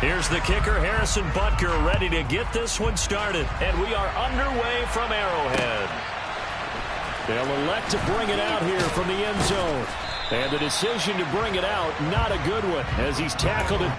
Here's the kicker, Harrison Butker, ready to get this one started. And we are underway from Arrowhead. They'll elect to bring it out here from the end zone. And the decision to bring it out, not a good one, as he's tackled it.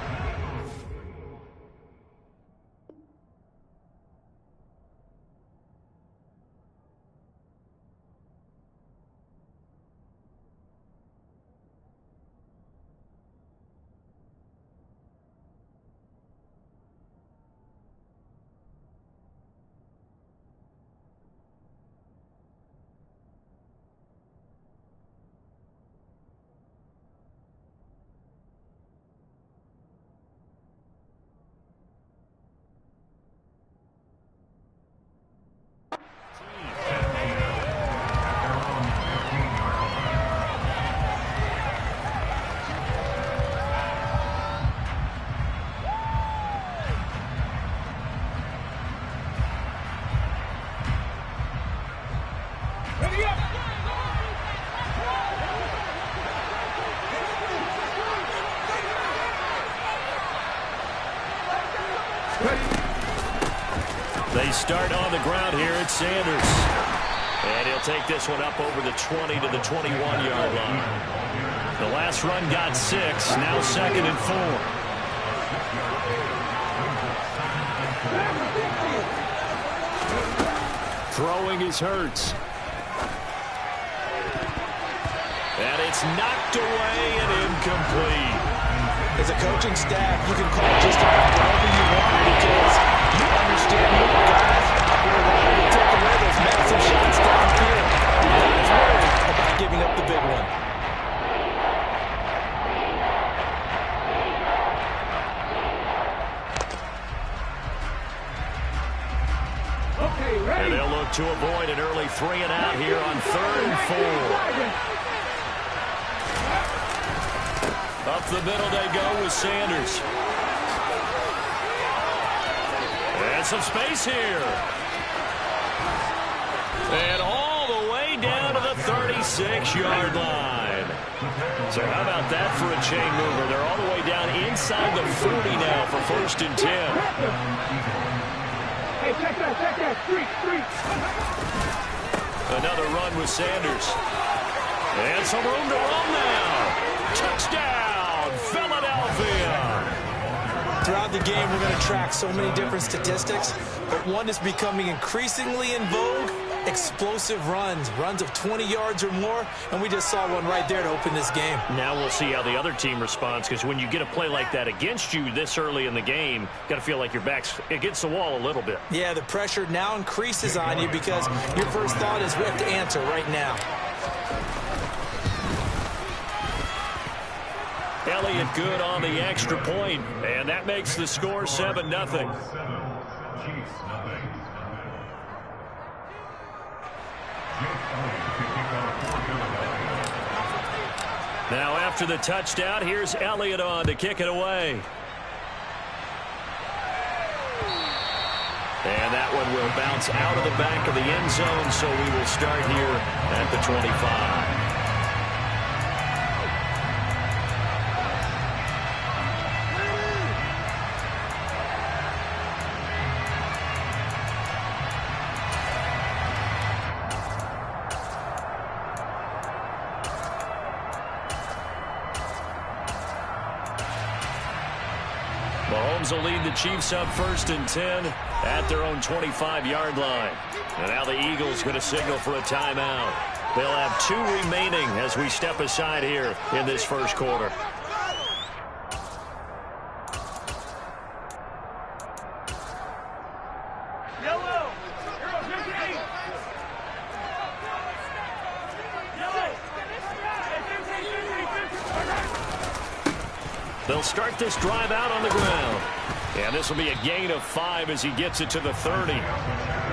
They start on the ground here. It's Sanders. And he'll take this one up over the 20 to the 21-yard line. The last run got 6. Now 2nd and 4. Throwing is Hurts. And it's knocked away and incomplete. As a coaching staff, you can call just about whatever you want because you understand your guys who are wanting to take away those massive shots downfield. You're not worried about giving up the big one. And they'll look to avoid an early 3 and out here on 3rd and 4. Up the middle they go with Sanders. And some space here. And all the way down to the 36-yard line. So how about that for a chain mover? They're all the way down inside the 40 now for 1st and 10. Hey, check that. Street. Another run with Sanders. And some room to run now. Touchdown, Philadelphia. Throughout the game, we're going to track so many different statistics, but one is becoming increasingly in vogue, explosive runs of 20 yards or more, and we just saw one right there to open this game. Now we'll see how the other team responds, because when you get a play like that against you this early in the game, got to feel like your back's against the wall a little bit. Yeah, the pressure now increases on you because your first thought is we have to answer right now. Elliott good on the extra point, and that makes the score 7-0. Now after the touchdown, here's Elliott on to kick it away. And that one will bounce out of the back of the end zone, so we will start here at the 25. Mahomes will lead the Chiefs up 1st and 10 at their own 25-yard line. And now the Eagles going to signal for a timeout. They'll have 2 remaining as we step aside here in this first quarter. They'll start this drive out on the ground. And this will be a gain of 5 as he gets it to the 30.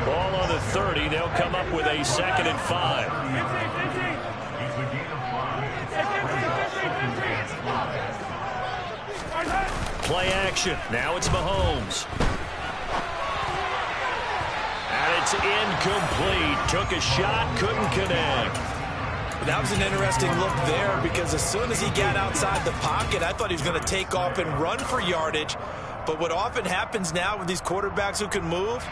Ball on the 30. They'll come up with a 2nd and 5. Play action. Now it's Mahomes. And it's incomplete. Took a shot, couldn't connect. That was an interesting look there because as soon as he got outside the pocket, I thought he was going to take off and run for yardage. But what often happens now with these quarterbacks who can move,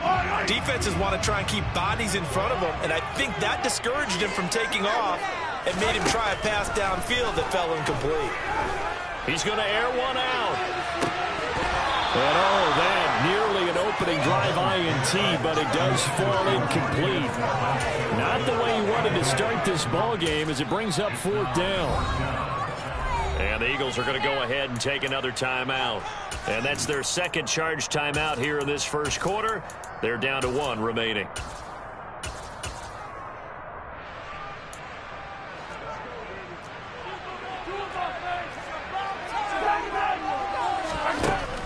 defenses want to try and keep bodies in front of them, and I think that discouraged him from taking off and made him try a pass downfield that fell incomplete. He's going to air one out. And oh, that nearly an opening drive INT, but it does fall incomplete. Not the way he wanted to start this ball game as it brings up 4th down. And the Eagles are going to go ahead and take another timeout. And that's their second charge timeout here in this first quarter. They're down to 1 remaining.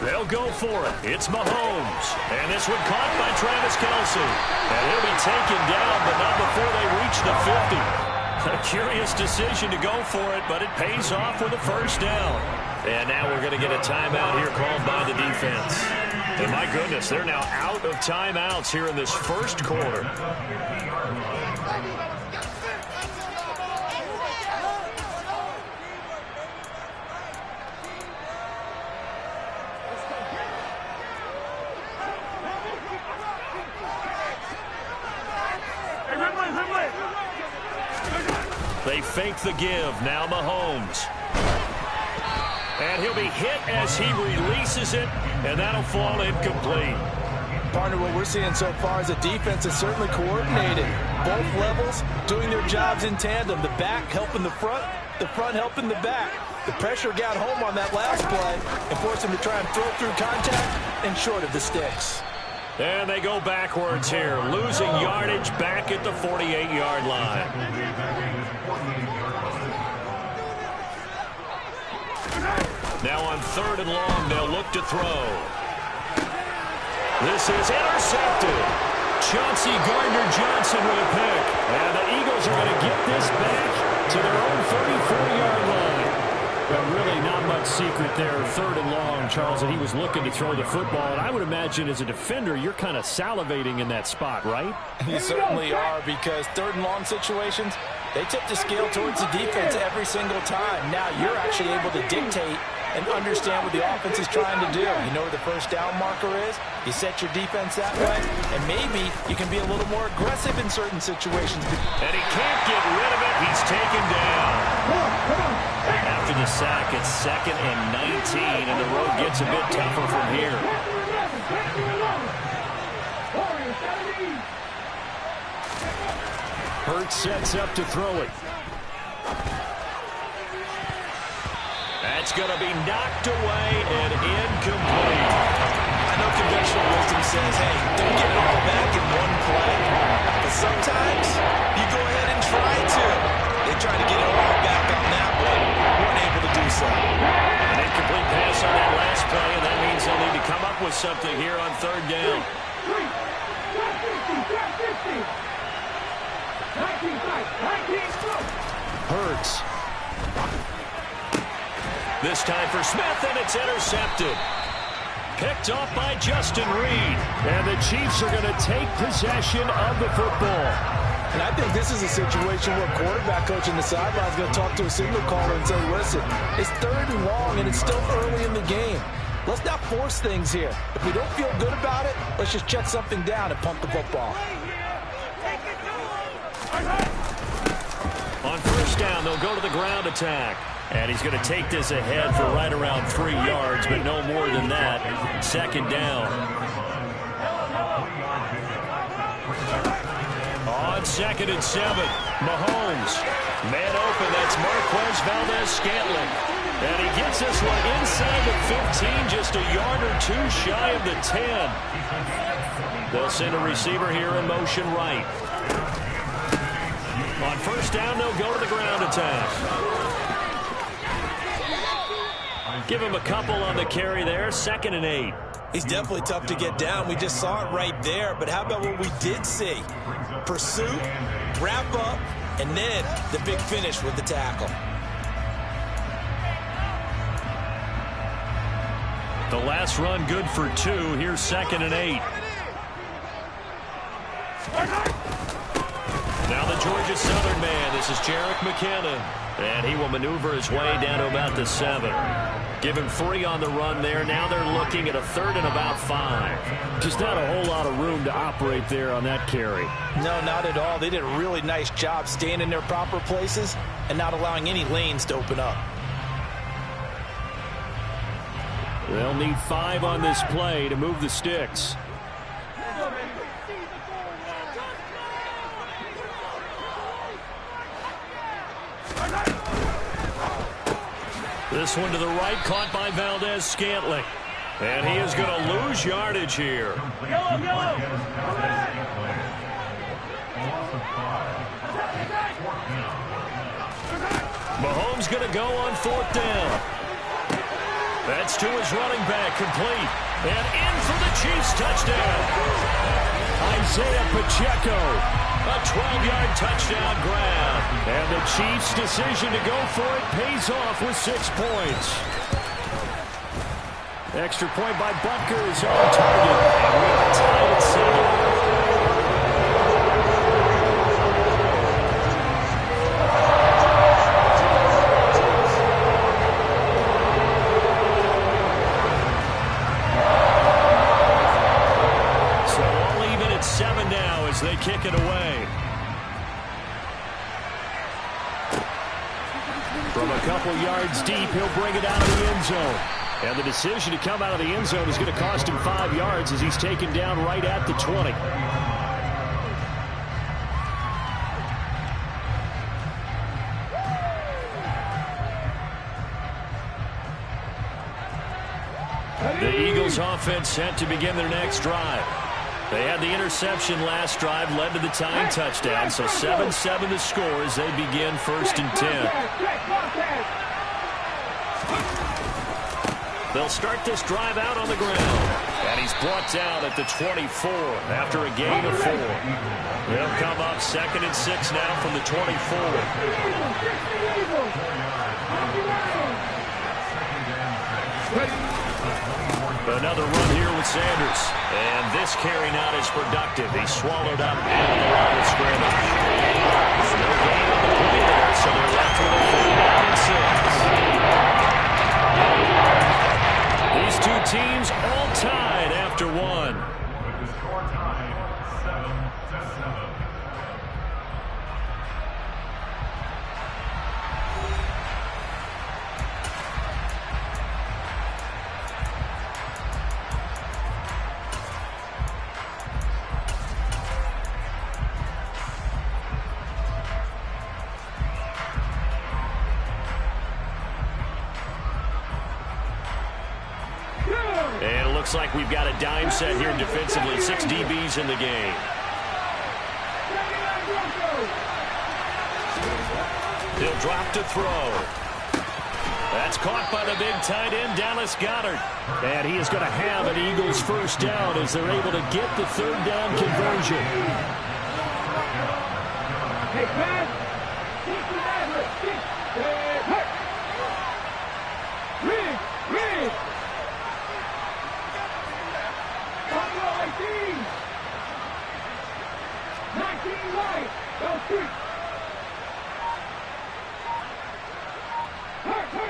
They'll go for it. It's Mahomes. And this one caught by Travis Kelce. And he'll be taken down, but not before they reach the 50. A curious decision to go for it, but it pays off with a first down. And now we're going to get a timeout here called by the defense. And my goodness, they're now out of timeouts here in this first quarter. They fake the give. Now Mahomes. And he'll be hit as he releases it, and that'll fall incomplete. Partner, what we're seeing so far is the defense is certainly coordinated. Both levels doing their jobs in tandem. The back helping the front helping the back. The pressure got home on that last play and forced him to try and throw through contact and short of the sticks. And they go backwards here, losing yardage back at the 48-yard line. Now on 3rd and long, they'll look to throw. This is intercepted. Chauncey Gardner-Johnson with a pick. And the Eagles are going to get this back to their own 34-yard line. But really not much secret there. 3rd and long, Charles, and he was looking to throw the football. And I would imagine as a defender, you're kind of salivating in that spot, right? You certainly are, because 3rd and long situations, they tip the scale towards the defense every single time. Now you're actually able to dictate and understand what the offense is trying to do. You know where the first down marker is. You set your defense that way, and maybe you can be a little more aggressive in certain situations. And he can't get rid of it. He's taken down. After the sack, it's 2nd and 19, and the road gets a bit tougher from here. Hurts sets up to throw it. That's going to be knocked away and incomplete. I know conventional wisdom says, hey, don't get it all back in one play. But sometimes you go ahead and try to. They tried to get it all back on that one. Weren't able to do so. An incomplete pass on that last play, and that means they'll need to come up with something here on 3rd down. Hurts. This time for Smith, and it's intercepted. Picked off by Justin Reed. And the Chiefs are going to take possession of the football. And I think this is a situation where quarterback coach in the sideline is going to talk to a signal caller and say, listen, it's 3rd and long, and it's still early in the game. Let's not force things here. If we don't feel good about it, let's just check something down and pump the football. On 1st down, they'll go to the ground attack. And he's going to take this ahead for right around 3 yards, but no more than that. 2nd down. On 2nd and 7, Mahomes. Man open, that's Marquez Valdes-Scantling. And he gets this one inside the 15, just a yard or 2 shy of the 10. They'll send a receiver here in motion right. On 1st down, they'll go to the ground attack. Give him a couple on the carry there. 2nd and 8. He's definitely tough to get down. We just saw it right there. But how about what we did see? Pursuit, wrap up, and then the big finish with the tackle. The last run good for 2. Here's 2nd and 8. Now the Georgia Southern man, this is Jerick McKinnon. And he will maneuver his way down to about the 7. Give him 3 on the run there. Now they're looking at a 3rd and about 5. Just not a whole lot of room to operate there on that carry. No, not at all. They did a really nice job staying in their proper places and not allowing any lanes to open up. They'll need 5 on this play to move the sticks. This one to the right, caught by Valdes-Scantling. And he is going to lose yardage here. Mahomes going to go on 4th down. That's to his running back, complete. And in for the Chiefs touchdown. Isaiah Pacheco. A 12-yard touchdown grab. And the Chiefs' decision to go for it pays off with 6 points. Extra point by Butker is on target. And we are tied at 7. They kick it away. From a couple yards deep, he'll bring it out of the end zone. And the decision to come out of the end zone is going to cost him 5 yards as he's taken down right at the 20. The Eagles offense set to begin their next drive. They had the interception last drive, led to the tying touchdown, so 7-7 the score as they begin 1st and 10. They'll start this drive out on the ground. And he's brought down at the 24 after a gain of 4. They'll come up 2nd and 6 now from the 24. Another run here with Sanders. And this carry not as productive. He's swallowed up out of the line of scrimmage. No gain on the play there, so they're left with a 3rd and 6. These two teams all tied after 1. With the score tied 7-7. And it looks like we've got a dime set here defensively. 6 DBs in the game. He'll drop to throw. That's caught by the big tight end, Dallas Goedert. And he is going to have an Eagles 1st down as they're able to get the 3rd down conversion. Hey, man.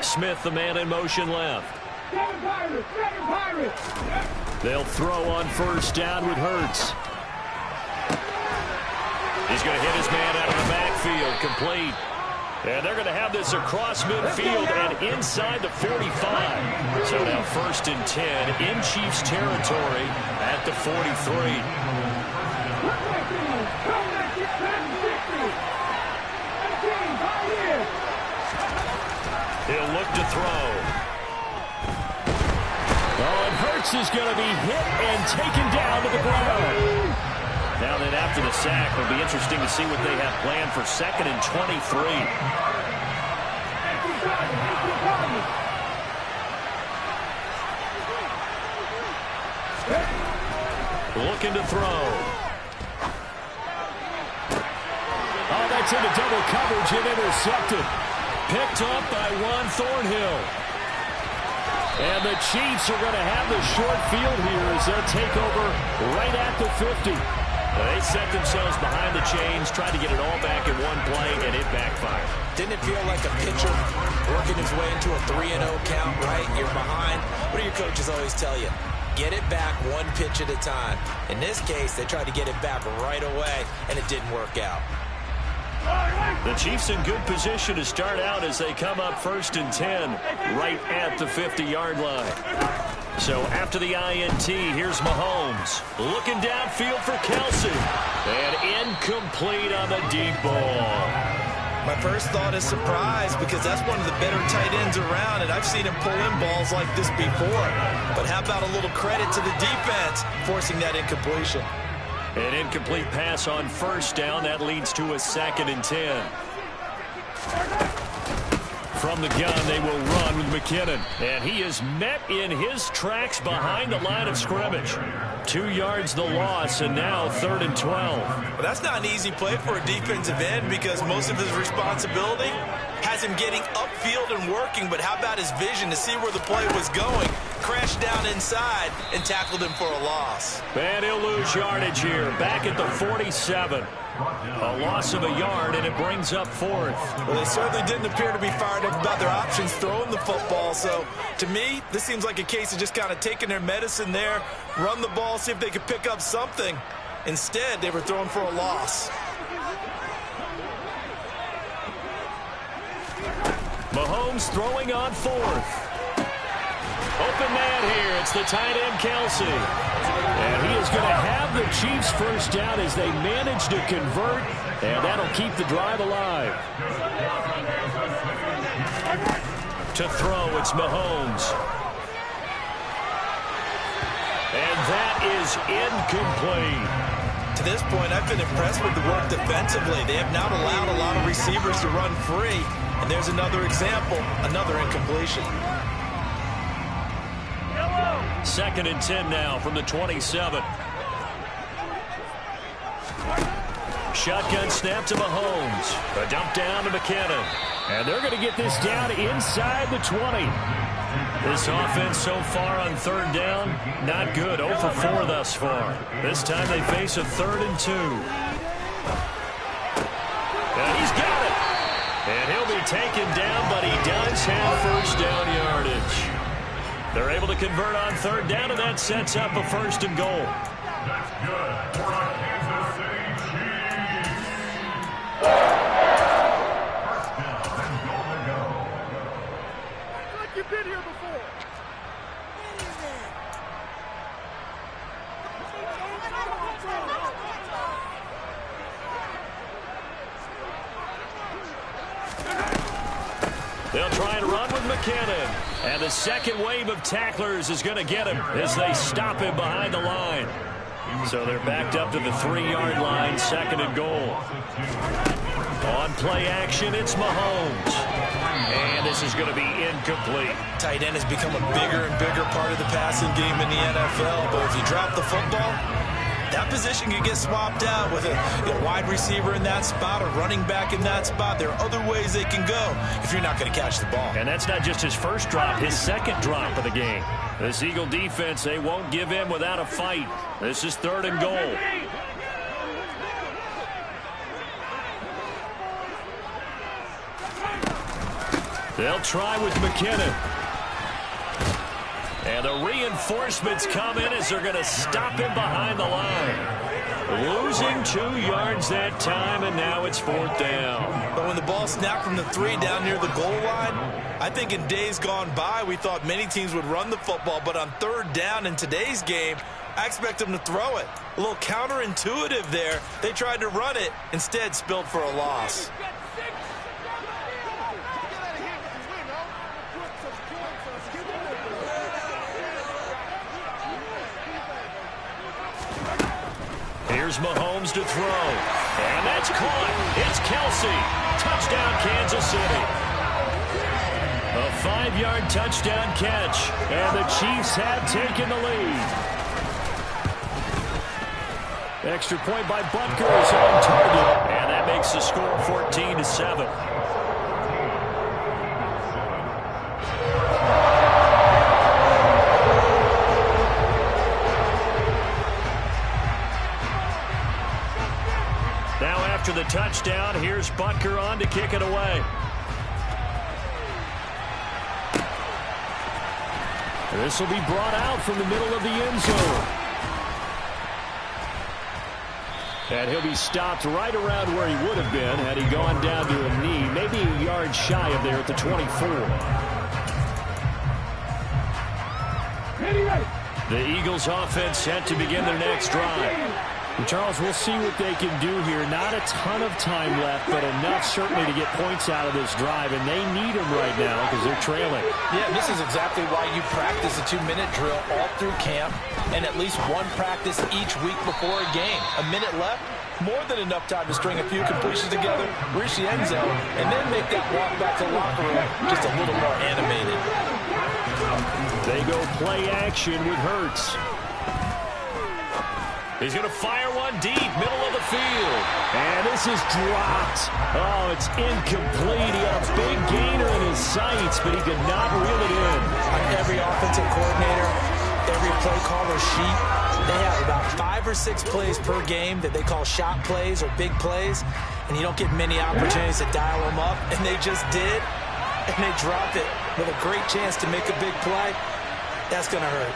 Smith, the man in motion left. They'll throw on 1st down with Hurts. He's going to hit his man out of the backfield, complete. And they're going to have this across midfield and inside the 45. So now 1st and 10 in Chiefs territory at the 43. He'll look to throw. Oh, and Hurts is going to be hit and taken down to the ground. Now then, after the sack, it'll be interesting to see what they have planned for 2nd and 23. Looking to throw. Oh, that's into double coverage and intercepted. Picked up by Juan Thornhill. And the Chiefs are going to have the short field here as they'll take over right at the 50. They set themselves behind the chains, tried to get it all back in one play, and it backfired. Didn't it feel like a pitcher working his way into a 3-0 count, right? You're behind. What do your coaches always tell you? Get it back one pitch at a time. In this case, they tried to get it back right away, and it didn't work out. The Chiefs in good position to start out as they come up 1st and 10 right at the 50-yard line. So after the INT, here's Mahomes. Looking downfield for Kelce. And incomplete on the deep ball. My first thought is surprise because that's one of the better tight ends around, and I've seen him pull in balls like this before. But how about a little credit to the defense forcing that incompletion? An incomplete pass on 1st down. That leads to a 2nd and 10. From the gun, they will run with McKinnon. And he is met in his tracks behind the line of scrimmage. 2 yards the loss, and now 3rd and 12. Well, that's not an easy play for a defensive end because most of his responsibility has him getting upfield and working, but how about his vision to see where the play was going? Crashed down inside and tackled him for a loss. And he'll lose yardage here, back at the 47. A loss of a yard, and it brings up 4th. Well, they certainly didn't appear to be fired up about their options throwing the football. So, to me, this seems like a case of just kind of taking their medicine there, run the ball, see if they could pick up something. Instead, they were throwing for a loss. Mahomes throwing on 4th. Open man here. It's the tight end, Kelce. And he is going to have the Chiefs 1st down as they manage to convert, and that'll keep the drive alive. To throw, it's Mahomes. And that is incomplete. To this point, I've been impressed with the work defensively. They have not allowed a lot of receivers to run free. And there's another example, another incompletion. 2nd and 10 now from the 27. Shotgun snap to Mahomes. A dump down to McKinnon. And they're going to get this down inside the 20. This offense so far on 3rd down, not good. 0 for 4 thus far. This time they face a 3rd and 2. And he's got it. And he'll be taken down, but he does have 1st down yardage. They're able to convert on 3rd down, and that sets up a 1st and goal. That's good for our Kansas City Chiefs. 1st down and goal to go. Like you've been here before. They'll try and run with McKinnon. And the second wave of tacklers is going to get him as they stop him behind the line. So they're backed up to the 3-yard line, 2nd and goal. On play action, it's Mahomes. And this is going to be incomplete. Tight end has become a bigger and bigger part of the passing game in the NFL. But if you drop the football, that position can get swapped out with a wide receiver in that spot, a running back in that spot. There are other ways they can go if you're not going to catch the ball. And that's not just his first drop, his second drop of the game. This Eagle defense, they won't give in without a fight. This is 3rd and goal. They'll try with McKinnon. And the reinforcements come in as they're going to stop him behind the line. Losing 2 yards that time, and now it's 4th down. But when the ball snapped from the 3 down near the goal line, I think in days gone by, we thought many teams would run the football. But on 3rd down in today's game, I expect them to throw it. A little counterintuitive there. They tried to run it, instead spilled for a loss. Here's Mahomes to throw. And that's caught. It's Kelce. Touchdown, Kansas City. A 5-yard touchdown catch. And the Chiefs have taken the lead. Extra point by Butker is on target. And that makes the score 14-7. touchdown. Here's Butker on to kick it away. This will be brought out from the middle of the end zone. And he'll be stopped right around where he would have been had he gone down to a knee, maybe a yard shy of there at the 24. The Eagles offense set to begin their next drive. And Charles, we'll see what they can do here. Not a ton of time left, but enough certainly to get points out of this drive, and they need them right now because they're trailing. Yeah, this is exactly why you practice a 2-minute drill all through camp and at least one practice each week before a game. A minute left, more than enough time to string a few completions together, reach the end zone, and then make that walk back to the locker room just a little more animated. They go play action with Hurts. He's going to fire one deep, middle of the field. And this is dropped. Oh, it's incomplete. He had a big gainer in his sights, but he could not reel it in. Every offensive coordinator, every play caller sheet, they have about 5 or 6 plays per game that they call shot plays or big plays, and you don't get many opportunities to dial them up, and they just did, and they dropped it with a great chance to make a big play. That's going to hurt.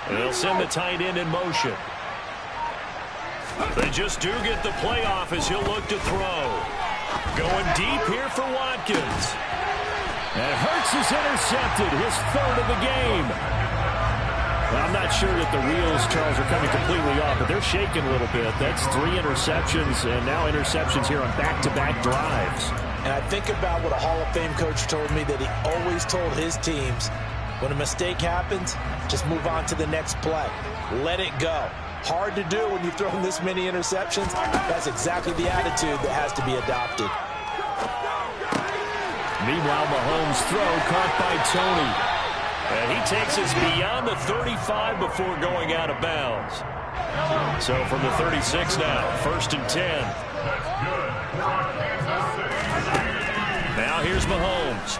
They'll send the tight end in motion. They just do get the play off as he'll look to throw. Going deep here for Watkins. And Hurts is intercepted, his third of the game. Well, I'm not sure that the wheels, Charles, are coming completely off, but they're shaking a little bit. That's 3 interceptions, and now interceptions here on back-to-back drives. And I think about what a Hall of Fame coach told me that he always told his teams, when a mistake happens, just move on to the next play. Let it go. Hard to do when you've thrown this many interceptions. That's exactly the attitude that has to be adopted. Meanwhile, Mahomes' throw caught by Tony. And he takes us beyond the 35 before going out of bounds. So from the 36 now, 1st and 10. Now here's Mahomes.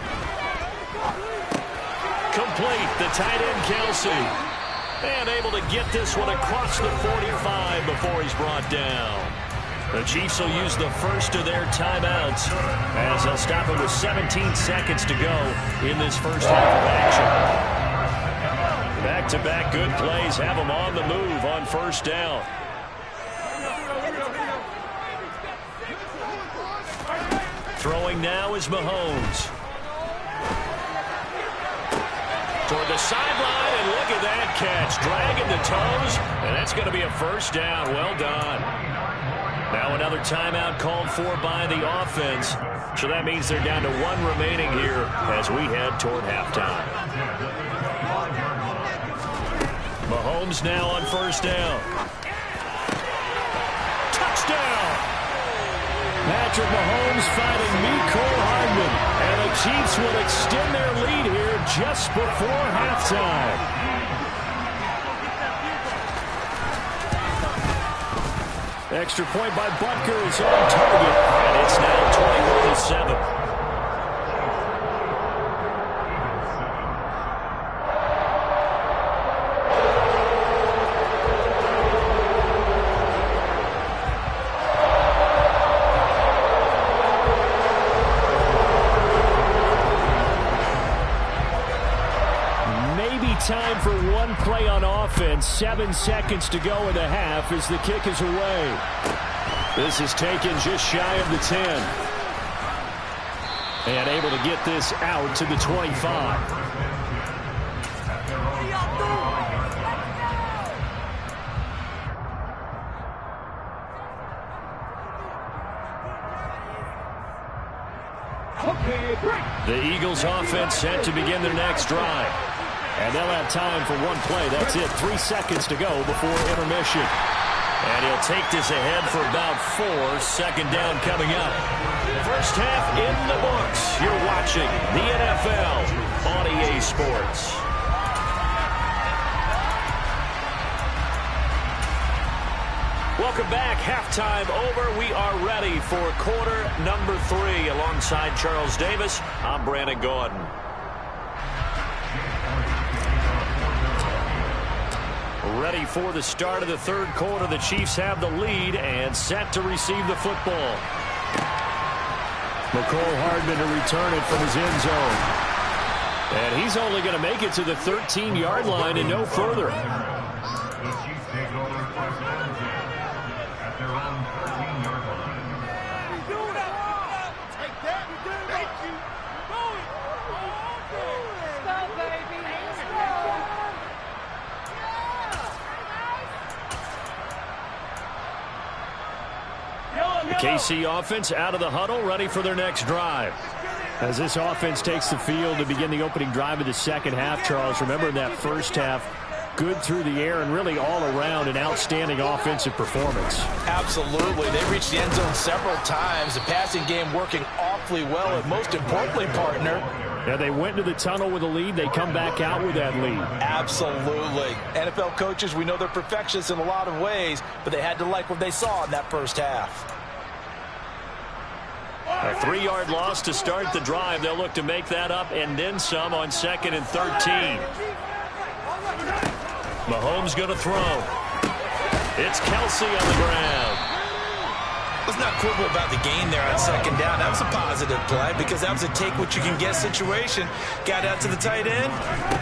Complete, the tight end Kelsey. And able to get this one across the 45 before he's brought down. The Chiefs will use the first of their timeouts as they'll stop it with 17 seconds to go in this first half of action. Back-to-back good plays have them on the move on first down. Throwing now is Mahomes. Toward the sideline, and look at that catch. Dragging the toes, and that's going to be a first down. Well done. Now another timeout called for by the offense. So that means they're down to 1 remaining here as we head toward halftime. Mahomes now on first down. Touchdown! Patrick Mahomes finding Mecole Hardman. And the Chiefs will extend their lead here just before halftime. Extra point by Butker is on target. And it's now 21-7. Time for one play on offense. 7 seconds to go in the half as the kick is away. This is taken just shy of the 10. And able to get this out to the 25. The Eagles offense set to begin their next drive. And they'll have time for one play. That's it. 3 seconds to go before intermission. And he'll take this ahead for about 4. Second down coming up. First half in the books. You're watching the NFL on EA Sports. Welcome back. Halftime over. We are ready for quarter number 3. Alongside Charles Davis, I'm Brandon Gaudin. Ready for the start of the third quarter. The Chiefs have the lead and set to receive the football. Mecole Hardman to return it from his end zone. And he's only going to make it to the 13-yard line and no further. The Chiefs take over first and 10 at their own 13-yard line. Take that. Thank you. Go it. Stop, baby. Let's go. The KC offense out of the huddle, ready for their next drive. As this offense takes the field to begin the opening drive of the second half, Charles, remember in that first half, good through the air and really all around an outstanding offensive performance. Absolutely. They reached the end zone several times. The passing game working awfully well, and most importantly, partner, Yeah, they went to the tunnel with a lead. They come back out with that lead. absolutely. NFL coaches, we know they're perfectionists in a lot of ways, but they had to like what they saw in that first half. A 3-yard loss to start the drive. They'll look to make that up and then some on 2nd and 13. Mahomes going to throw. It's Kelce on the ground. Let's not quibble about the gain there on 2nd down. That was a positive play because that was a take-what-you-can-get situation. Got out to the tight end.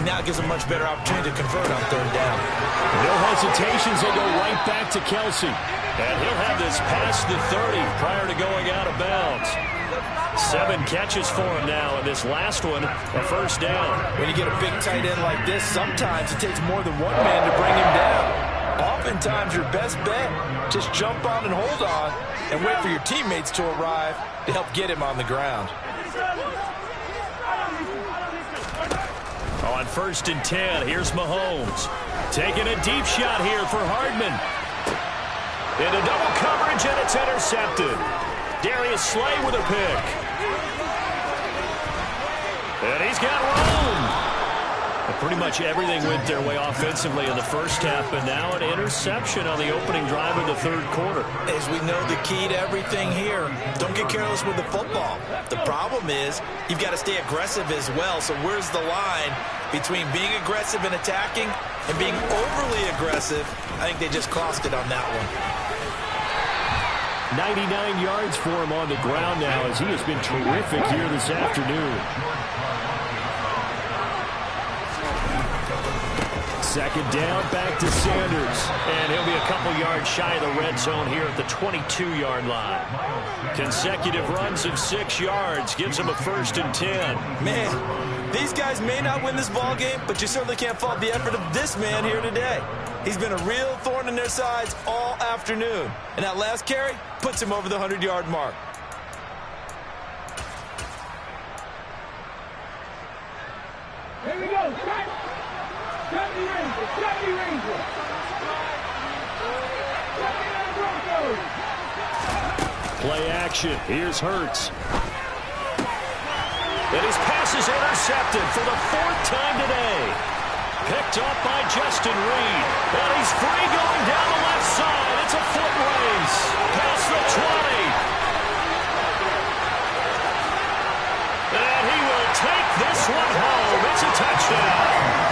Now it gives a much better opportunity to convert on 3rd down. No hesitations. They go right back to Kelce. And he'll have this past the 30 prior to going out of bounds. 7 catches for him now, and this last one, a first down. When you get a big tight end like this, sometimes it takes more than one man to bring him down. Oftentimes, your best bet, just jump on and hold on and wait for your teammates to arrive to help get him on the ground. On 1st and 10, here's Mahomes. Taking a deep shot here for Hardman. Into double coverage, and it's intercepted. Darius Slay with a pick. And he's got room. And pretty much everything went their way offensively in the first half, but now an interception on the opening drive of the third quarter. As we know, the key to everything here, don't get careless with the football. The problem is you've got to stay aggressive as well. So where's the line between being aggressive and attacking and being overly aggressive? I think they just crossed it on that one. 99 yards for him on the ground now as he has been terrific here this afternoon. 2nd down, back to Sanders. And he'll be a couple yards shy of the red zone here at the 22-yard line. Consecutive runs of 6 yards gives him a 1st and 10. Man, these guys may not win this ball game, but you certainly can't fault the effort of this man here today. He's been a real thorn in their sides all afternoon. And that last carry puts him over the 100-yard mark. Here we go. Chubby Ranger. Chubby Ranger. Play action. Here's Hurts. And his pass is intercepted for the 4th time today. Picked up by Justin Reed. And he's free going down the left side. It's a foot race. Past the 20. And he will take this one home. It's a touchdown.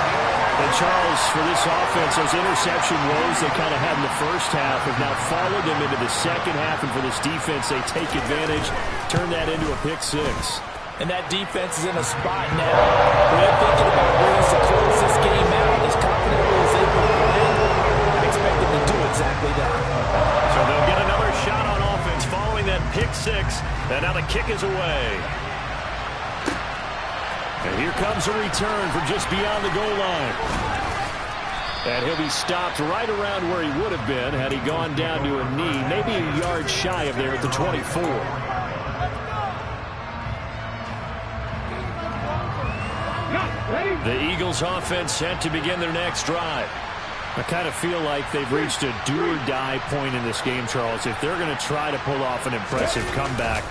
And Charles, for this offense, those interception woes they kind of had in the first half have now followed them into the second half. And for this defense, they take advantage, turn that into a pick 6. And that defense is in a spot now where they're thinking about ways to close this game out as confidently as they can play. I expect them to do exactly that. So they'll get another shot on offense following that pick 6. And now the kick is away. And here comes a return from just beyond the goal line. And he'll be stopped right around where he would have been had he gone down to a knee, maybe a yard shy of there at the 24. The Eagles offense set to begin their next drive. I kind of feel like they've reached a do-or-die point in this game, Charles. If they're going to try to pull off an impressive comeback,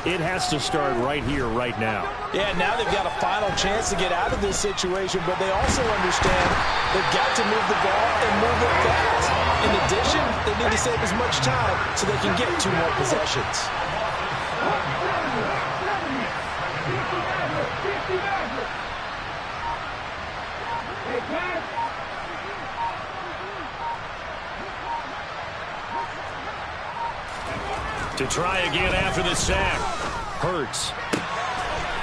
it has to start right here, right now. Yeah, now they've got a final chance to get out of this situation, but they also understand they've got to move the ball and move it fast. In addition, they need to save as much time so they can get 2 more possessions. To try again after the sack. Hurts.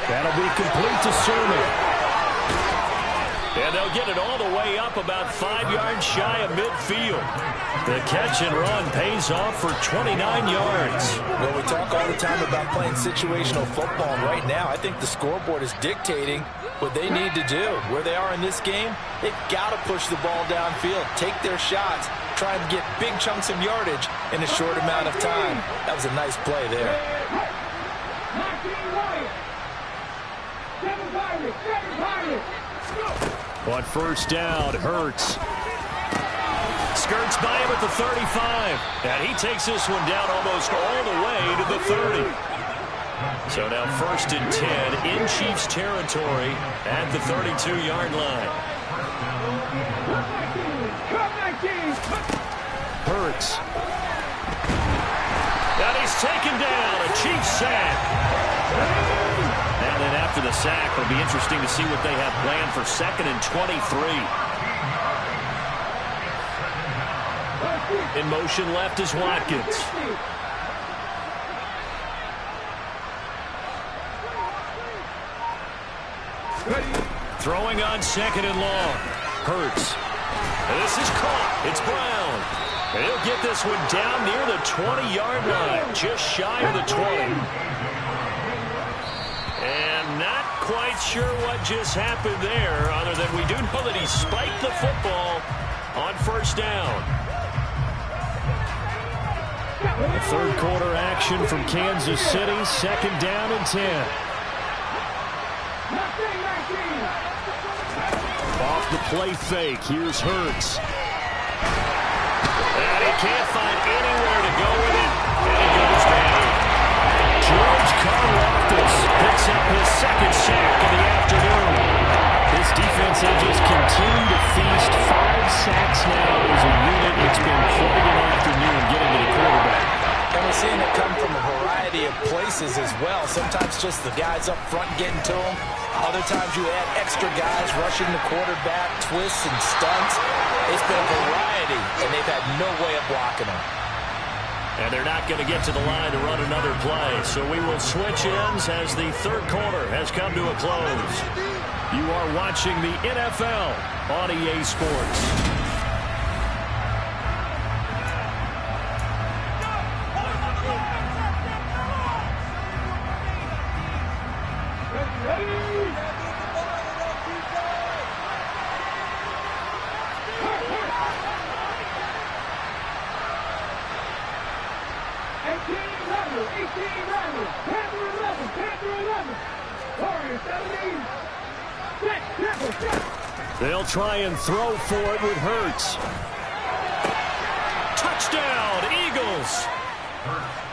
That'll be complete to Sermon. And they'll get it all the way up about 5 yards shy of midfield. The catch and run pays off for 29 yards. Well, we talk all the time about playing situational football, and right now I think the scoreboard is dictating what they need to do. Where they are in this game, they've got to push the ball downfield, take their shots, try and get big chunks of yardage in a short amount of time. That was a nice play there. On first down, Hurts. Skirts by him at the 35. And he takes this one down almost all the way to the 30. So now 1st and 10 in Chiefs territory at the 32-yard line. Hurts. And he's taken down. A Chiefs sack. Now then, after the sack, it'll be interesting to see what they have planned for 2nd and 23. In motion left is Watkins. Throwing on 2nd and long. Hurts. And this is caught. It's Brown. And he'll get this one down near the 20-yard line, just shy of the 20. And not quite sure what just happened there, other than we do know that he spiked the football on first down. The 3rd quarter action from Kansas City, 2nd down and 10. Off the play fake, here's Hurts. And he can't find anywhere to go with it, and he goes down. George Karlaftis picks up his 2nd sack of the afternoon. This defense has just continued to feast. 5 sacks now as a unit. It's been quite an afternoon getting to the quarterback. And we're seeing it come from a variety of places as well. Sometimes just the guys up front getting to them. Other times you add extra guys rushing the quarterback, twists and stunts. It's been a variety, and they've had no way of blocking them. And they're not going to get to the line to run another play. So we will switch ends as the 3rd quarter has come to a close. You are watching the NFL on EA Sports. They'll try and throw for it with Hurts. Touchdown, Eagles.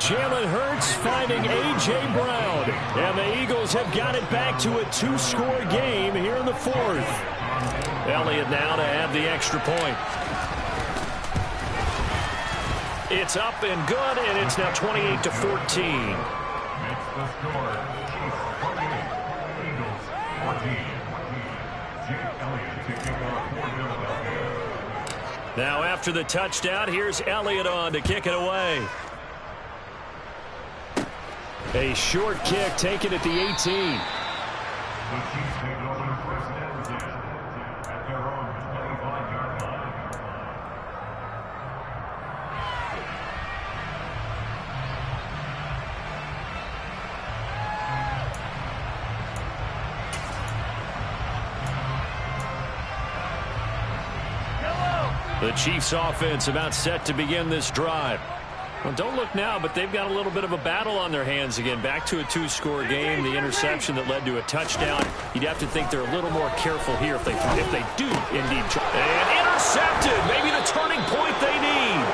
Jalen Hurts finding A.J. Brown. And the Eagles have got it back to a 2-score game here in the 4th. Elliott now to add the extra point. It's up and good, and it's now 28-14. Makes the score. Chiefs 28, Eagles 14. Jake Elliott to kick off for Philadelphia. Now after the touchdown, here's Elliott on to kick it away. A short kick taken at the 18. The Chiefs take it over to 1st and 10 at their own 25-yard line. The Chiefs offense about set to begin this drive. Well, don't look now, but they've got a little bit of a battle on their hands again. Back to a 2-score game. The interception that led to a touchdown. You'd have to think they're a little more careful here if they do indeed try. And intercepted. Maybe the turning point they need.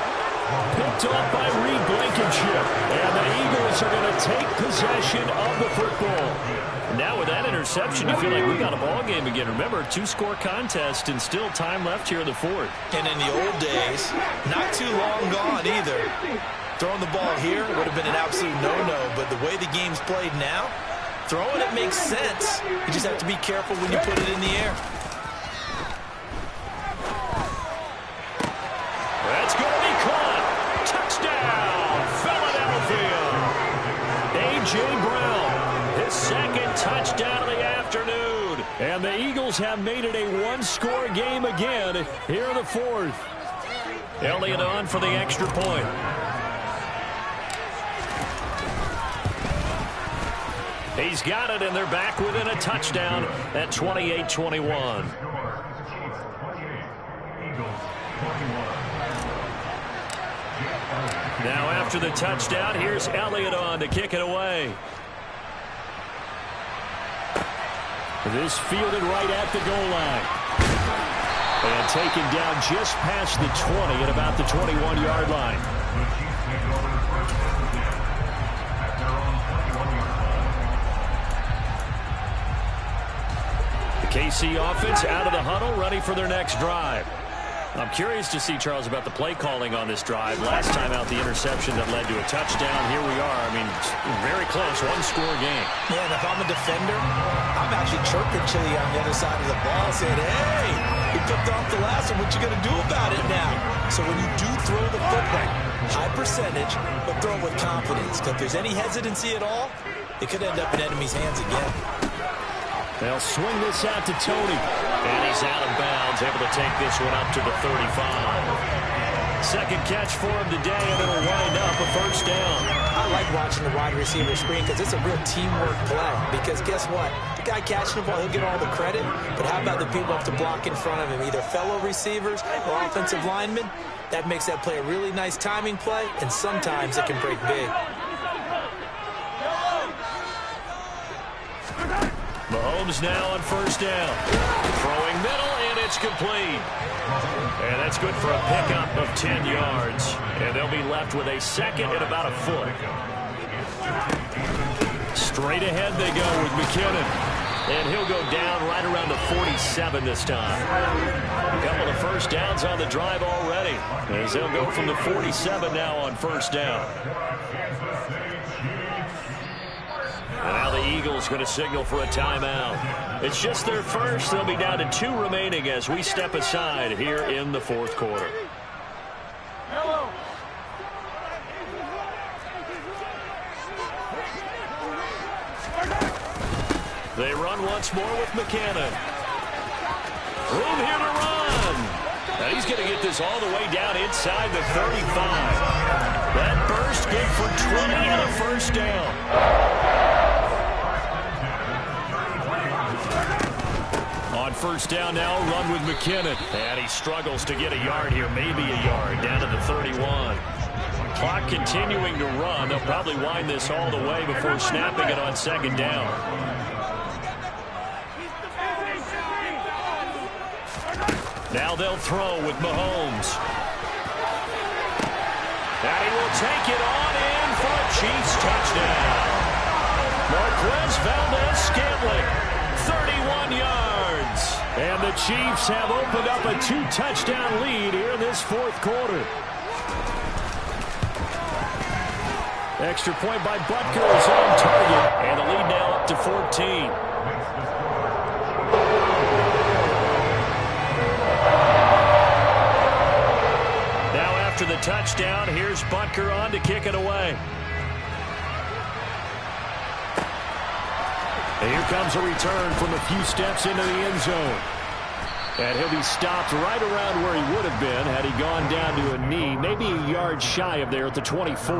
Picked off by Reed Blankenship. And the Eagles are going to take possession of the football. Now with that interception, you feel like we got a ball game again. Remember, 2-score contest and still time left here in the fourth. And in the old days, not too long gone either. Throwing the ball here would have been an absolute no-no, but the way the game's played now, throwing it makes sense. You just have to be careful when you put it in the air. That's going to be caught. Touchdown, Philadelphia. A.J. Brown, his second touchdown of the afternoon. And the Eagles have made it a one-score game again here in the fourth. Elliott on for the extra point. He's got it, and they're back within a touchdown at 28-21. Now after the touchdown, here's Elliott on to kick it away. This fielded right at the goal line. And taken down just past the 20 at about the 21-yard line. The KC offense out of the huddle, ready for their next drive. I'm curious to see, Charles, about the play calling on this drive. Last time out, the interception that led to a touchdown. Here we are. I mean, very close, one-score game. Yeah, and if I'm a defender, I'm actually chirping Chili on the other side of the ball, saying, hey, he picked off the last one. What you going to do about it now? So when you do throw the football, high percentage, but throw it with confidence. Because if there's any hesitancy at all, it could end up in enemy's hands again. They'll swing this out to Tony. And he's out of bounds, able to take this one up to the 35. Second catch for him today, and it'll wind up a first down. I like watching the wide receiver screen because it's a real teamwork play. Because guess what? The guy catching the ball, he'll get all the credit. But how about the people up to block in front of him, either fellow receivers or offensive linemen? That makes that play a really nice timing play, and sometimes it can break big. Mahomes now on first down. Throwing middle, and it's complete. And that's good for a pickup of 10 yards. And they'll be left with a second and about a foot. Straight ahead they go with McKinnon. And he'll go down right around the 47 this time. A couple of first downs on the drive already, as they'll go from the 47 now on first down. And now the Eagles going to signal for a timeout. It's just their first. They'll be down to 2 remaining as we step aside here in the fourth quarter. They run once more with McKinnon. Room here to run. Now he's going to get this all the way down inside the 35. That burst good for 20 and a first down. On first down now, run with McKinnon. And he struggles to get a yard here, maybe a yard, down to the 31. Clock continuing to run. They'll probably wind this all the way before snapping it on second down. Now they'll throw with Mahomes. And he will take it on in for a Chiefs touchdown. Marquez Valdez-Scantling, 31 yards. And the Chiefs have opened up a 2-touchdown lead here in this fourth quarter. Extra point by Butker is on target. And the lead now up to 14. After the touchdown, here's Butker on to kick it away. And here comes a return from a few steps into the end zone. And he'll be stopped right around where he would have been had he gone down to a knee, maybe a yard shy of there at the 24.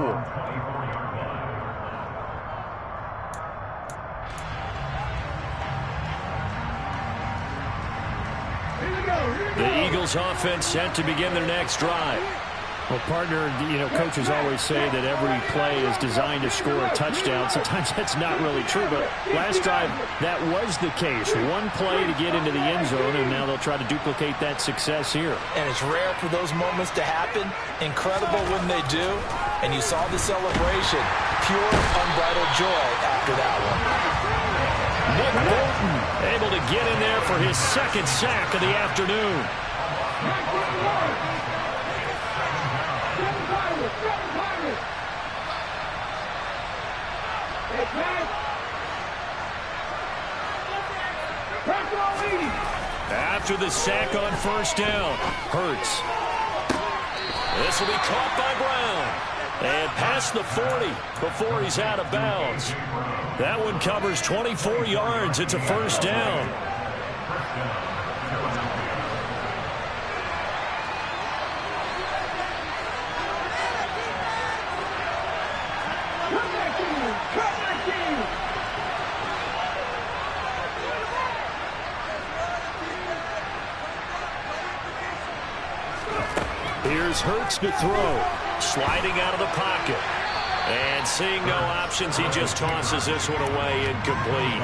The Eagles offense set to begin their next drive. Well, partner, coaches always say that every play is designed to score a touchdown. Sometimes that's not really true, but last drive, that was the case. One play to get into the end zone, and now they'll try to duplicate that success here. And it's rare for those moments to happen. Incredible when they do. And you saw the celebration. Pure, unbridled joy after that one. Nick Bolton able to get in there for his second sack of the afternoon. After the sack on first down, Hurts. This will be caught by Brown. And past the 40 before he's out of bounds. That one covers 24 yards. It's a first down. Here's Hurts to throw. Sliding out of the pocket. And seeing no options, he just tosses this one away incomplete.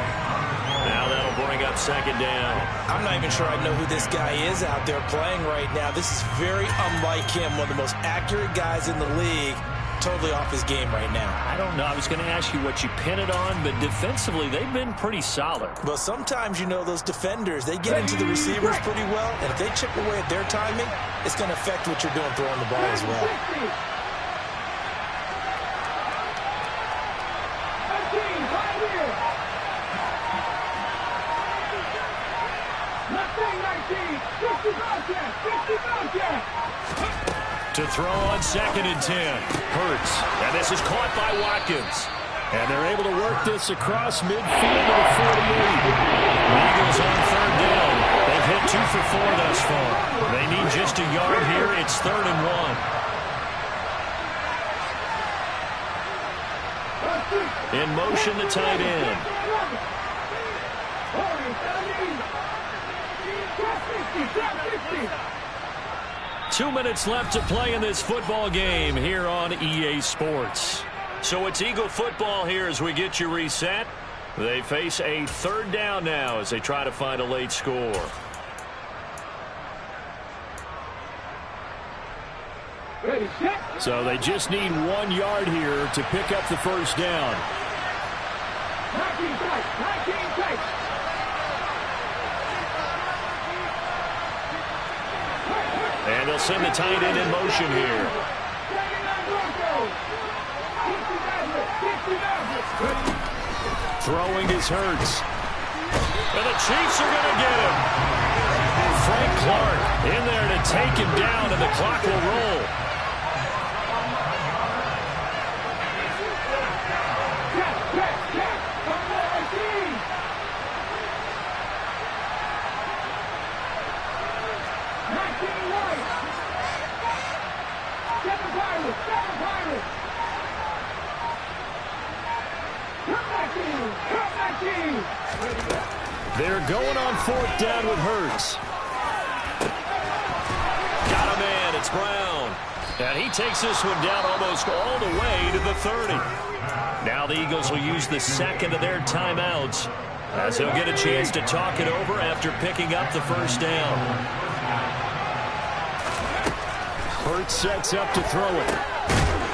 Now that'll bring up second down. I'm not even sure I know who this guy is out there playing right now. This is very unlike him. One of the most accurate guys in the league. Totally off his game right now. I don't know. I was going to ask you what you pin it on, but defensively, they've been pretty solid. But sometimes, those defenders, they get into the receivers pretty well, and if they chip away at their timing, it's going to affect what you're doing throwing the ball as well. To throw on 2nd and 10. Hurts. And this is caught by Watkins. And they're able to work this across midfield to the 48. Eagles on 3rd down. They've hit 2 for 4 thus far. They need just a yard here. It's 3rd and 1. In motion, the tight end. 2 minutes left to play in this football game here on EA Sports. So it's Eagle football here as we get you reset. They face a 3rd down now as they try to find a late score. So they just need 1 yard here to pick up the first down. And they'll send the tight end in motion here. Throwing is Hurts. And the Chiefs are going to get him. Frank Clark in there to take him down, and the clock will roll. They're going on 4th down with Hurts. Got a man. It's Brown. And he takes this one down almost all the way to the 30. Now the Eagles will use the second of their timeouts as he'll get a chance to talk it over after picking up the first down. Hurts sets up to throw it.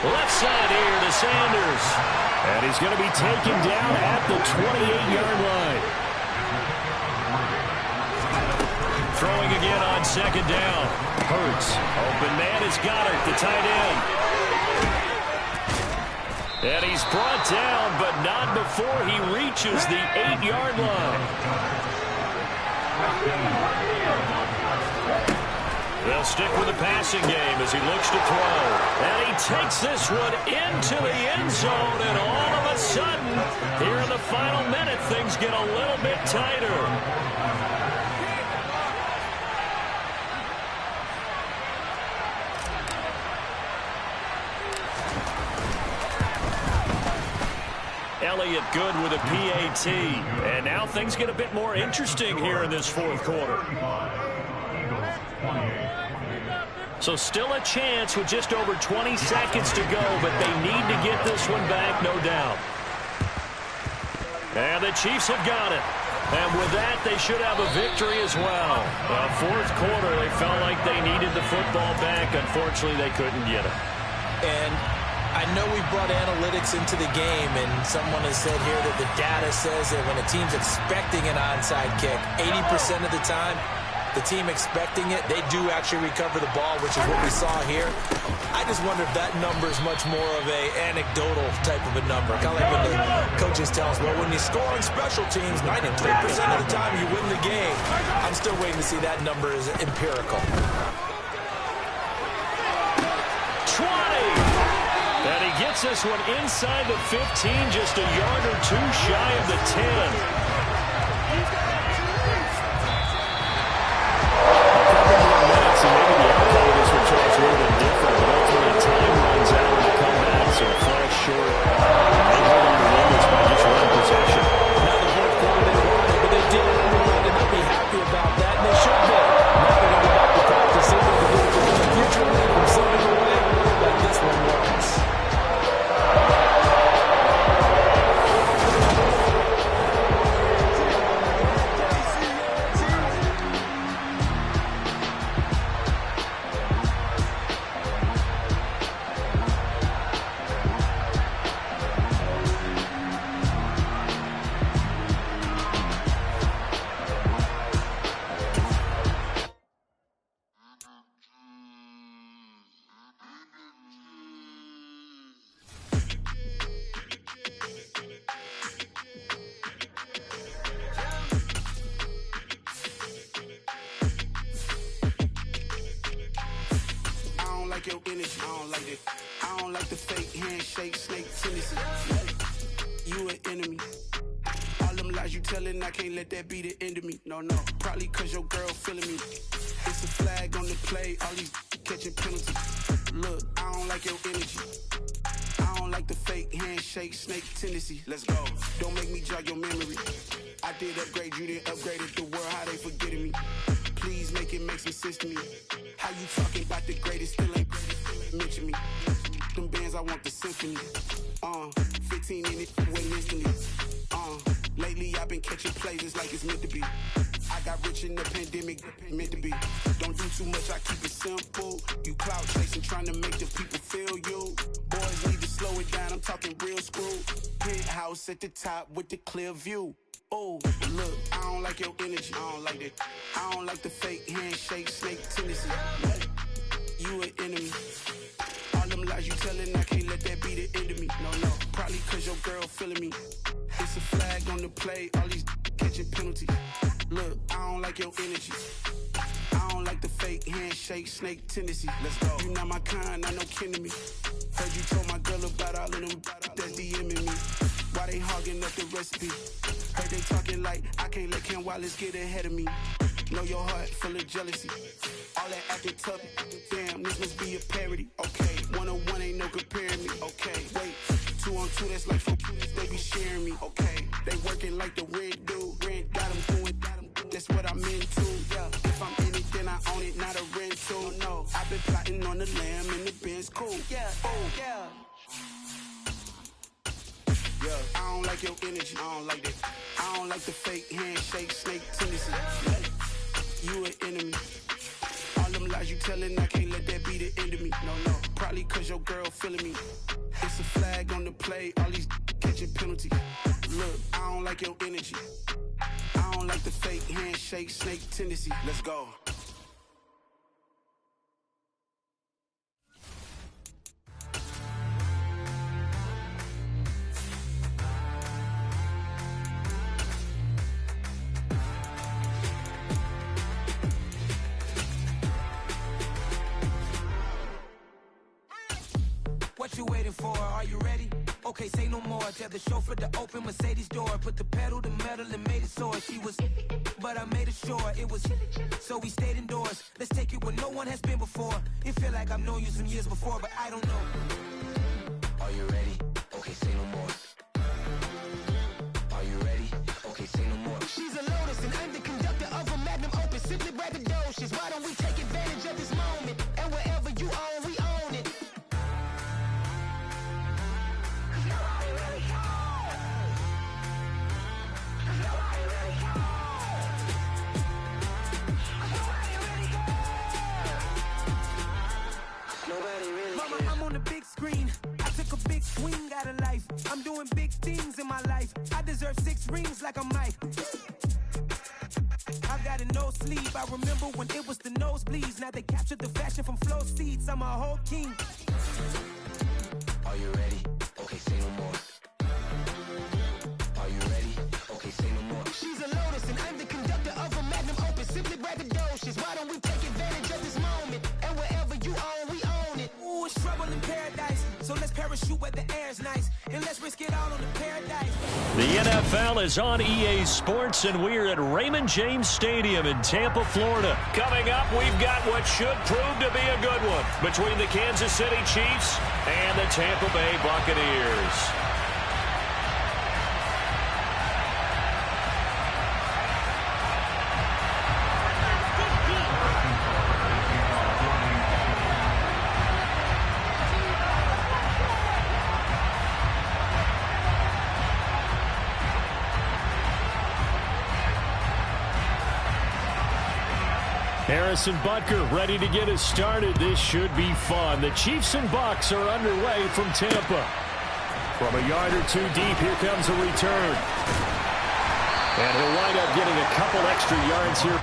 Left side here to Sanders. And he's going to be taken down at the 28-yard line. Throwing again on 2nd down. Hurts. Open man is Goddard, the tight end. And he's brought down, but not before he reaches the 8-yard line. They'll stick with the passing game as he looks to throw. And he takes this one into the end zone, and all of a sudden, here in the final minute, things get a little bit tighter. Elliott good with a PAT. And now things get a bit more interesting here in this 4th quarter. So still a chance with just over 20 seconds to go, but they need to get this one back, no doubt. And the Chiefs have got it. And with that, they should have a victory as well. Fourth quarter, they felt like they needed the football back. Unfortunately, they couldn't get it. And I know we brought analytics into the game, and someone has said here that the data says that when a team's expecting an onside kick, 80% of the time, the team expecting it, they do actually recover the ball, which is what we saw here. I just wonder if that number is much more of a anecdotal type of a number. Kind of like when the coaches tell us, well, when you score on special teams, 93% of the time you win the game. I'm still waiting to see that number is empirical. 20! And he gets this one inside the 15, just a yard or two shy of the 10. Your energy, I don't like it. I don't like the fake handshake, snake tendency. You an enemy. All them lies you telling, I can't let that be the end of me. No, probably cause your girl feeling me. It's a flag on the play, all these catching penalties. Look, I don't like your energy. I don't like the fake handshake, snake tendency. Let's go. Don't make me jog your memory. I did upgrade, you didn't upgrade it. The world, how they forgetting me. Please make it make some sense to me. How you talking about the greatest, still ain't mention me. Them bands, I want the symphony. 15 in it, went instantly. Lately I've been catching plays, it's like it's meant to be. I got rich in the pandemic, meant to be. Don't do too much, I keep it simple. You clout chasing, trying to make the people feel you. Boys need to slow it down, I'm talking real screw. Penthouse at the top with the clear view. Oh, look, I don't like your energy, I don't like that. I don't like the fake handshake, snake tendency. You an enemy. All them lies you telling, I can't let that be the end of me. No, probably cause your girl feeling me. It's a flag on the play, all these catching penalties. Look, I don't like your energy. I don't like the fake handshake, snake tendency. Let's go. You not my kind, I know kin to me. Heard you told my girl about all of them that's DMing me. Why they hogging up the recipe? Heard they talking like I can't let Ken Wallace get ahead of me. Know your heart full of jealousy. All that acting tough, damn, this must be a parody. Okay, 1-on-1 ain't no comparing me. Okay, wait, 2-on-2, that's like 4 they be sharing me. Okay, they working like the red dude. Red got them doing, that's what I'm into. Yeah, if I'm in it, then I own it, not a rental. No, I've been plotting on the lamb and the Benz cool. Yeah, oh, yeah. I don't like your energy, I don't like that. I don't like the fake handshake, snake tendency. You an enemy. All them lies you telling, I can't let that be the end of me. No, probably cause your girl feeling me. It's a flag on the play, all these catching penalties. Look, I don't like your energy. I don't like the fake handshake, snake tendency. Let's go. What you waiting for? Are you ready? Okay, say no more. Tell the chauffeur to open Mercedes door. Put the pedal to metal and made it soar. She was, but I made it sure it was. So we stayed indoors. Let's take it where no one has been before. It feel like I've known you some years before, but I don't know. Are you ready? Okay, say no more. Are you ready? Okay, say no more. She's a Lotus and I'm the conductor of a Magnum Opus. Simply braggadocious. Why don't we take advantage of this moment? And we're dreams like I'm Mike. I got a no sleeve. I remember when it was the nosebleeds. Now they captured the fashion from flow seats. I'm a whole king. Are you ready? Okay, say no more. Are you ready? Okay, say no more. She's a lotus and I'm the conductor of a magnum opus. Simply braggadocious. Why don't we take advantage of this moment? And wherever you own, we own it. Ooh, it's trouble in paradise. So let's parachute where the air's nice. And let's risk it all on the paradise. The NFL is on EA Sports, and we're at Raymond James Stadium in Tampa, Florida. Coming up, we've got what should prove to be a good one between the Kansas City Chiefs and the Tampa Bay Buccaneers. Harrison Butker ready to get us started. This should be fun. The Chiefs and Bucs are underway from Tampa. From a yard or two deep, here comes a return. And he'll wind up getting a couple extra yards here.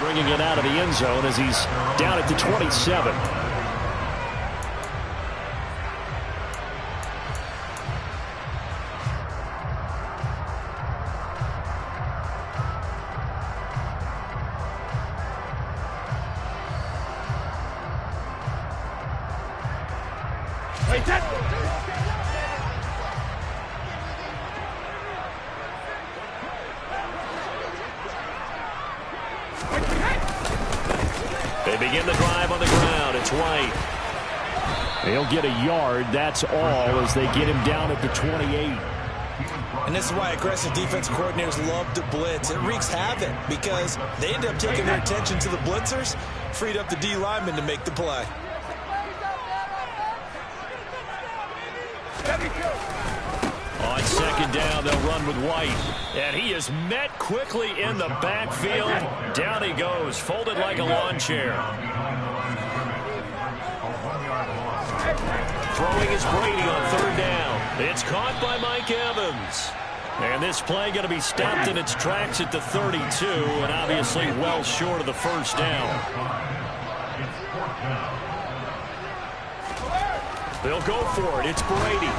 Bringing it out of the end zone as he's down at the 27. They begin the drive on the ground. It's White. They'll get a yard. That's all as they get him down at the 28. And this is why aggressive defense coordinators love to blitz. It wreaks havoc because they end up taking their attention to the blitzers, freed up the D lineman to make the play. On second down, they'll run with White. And he is met quickly in the backfield. Down he goes, folded like a lawn chair. Throwing is Brady on third down. It's caught by Mike Evans. And this play going to be stopped in its tracks at the 32, and obviously well short of the first down. They'll go for it. It's Brady.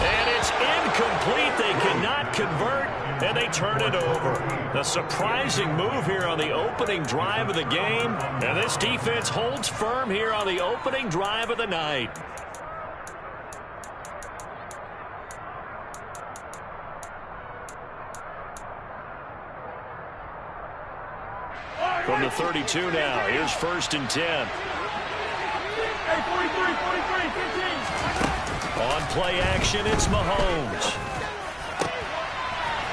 And it's incomplete. They cannot convert, and they turn it over. A surprising move here on the opening drive of the game, and this defense holds firm here on the opening drive of the night. From the 32 now, here's 1st and 10. On play action, it's Mahomes.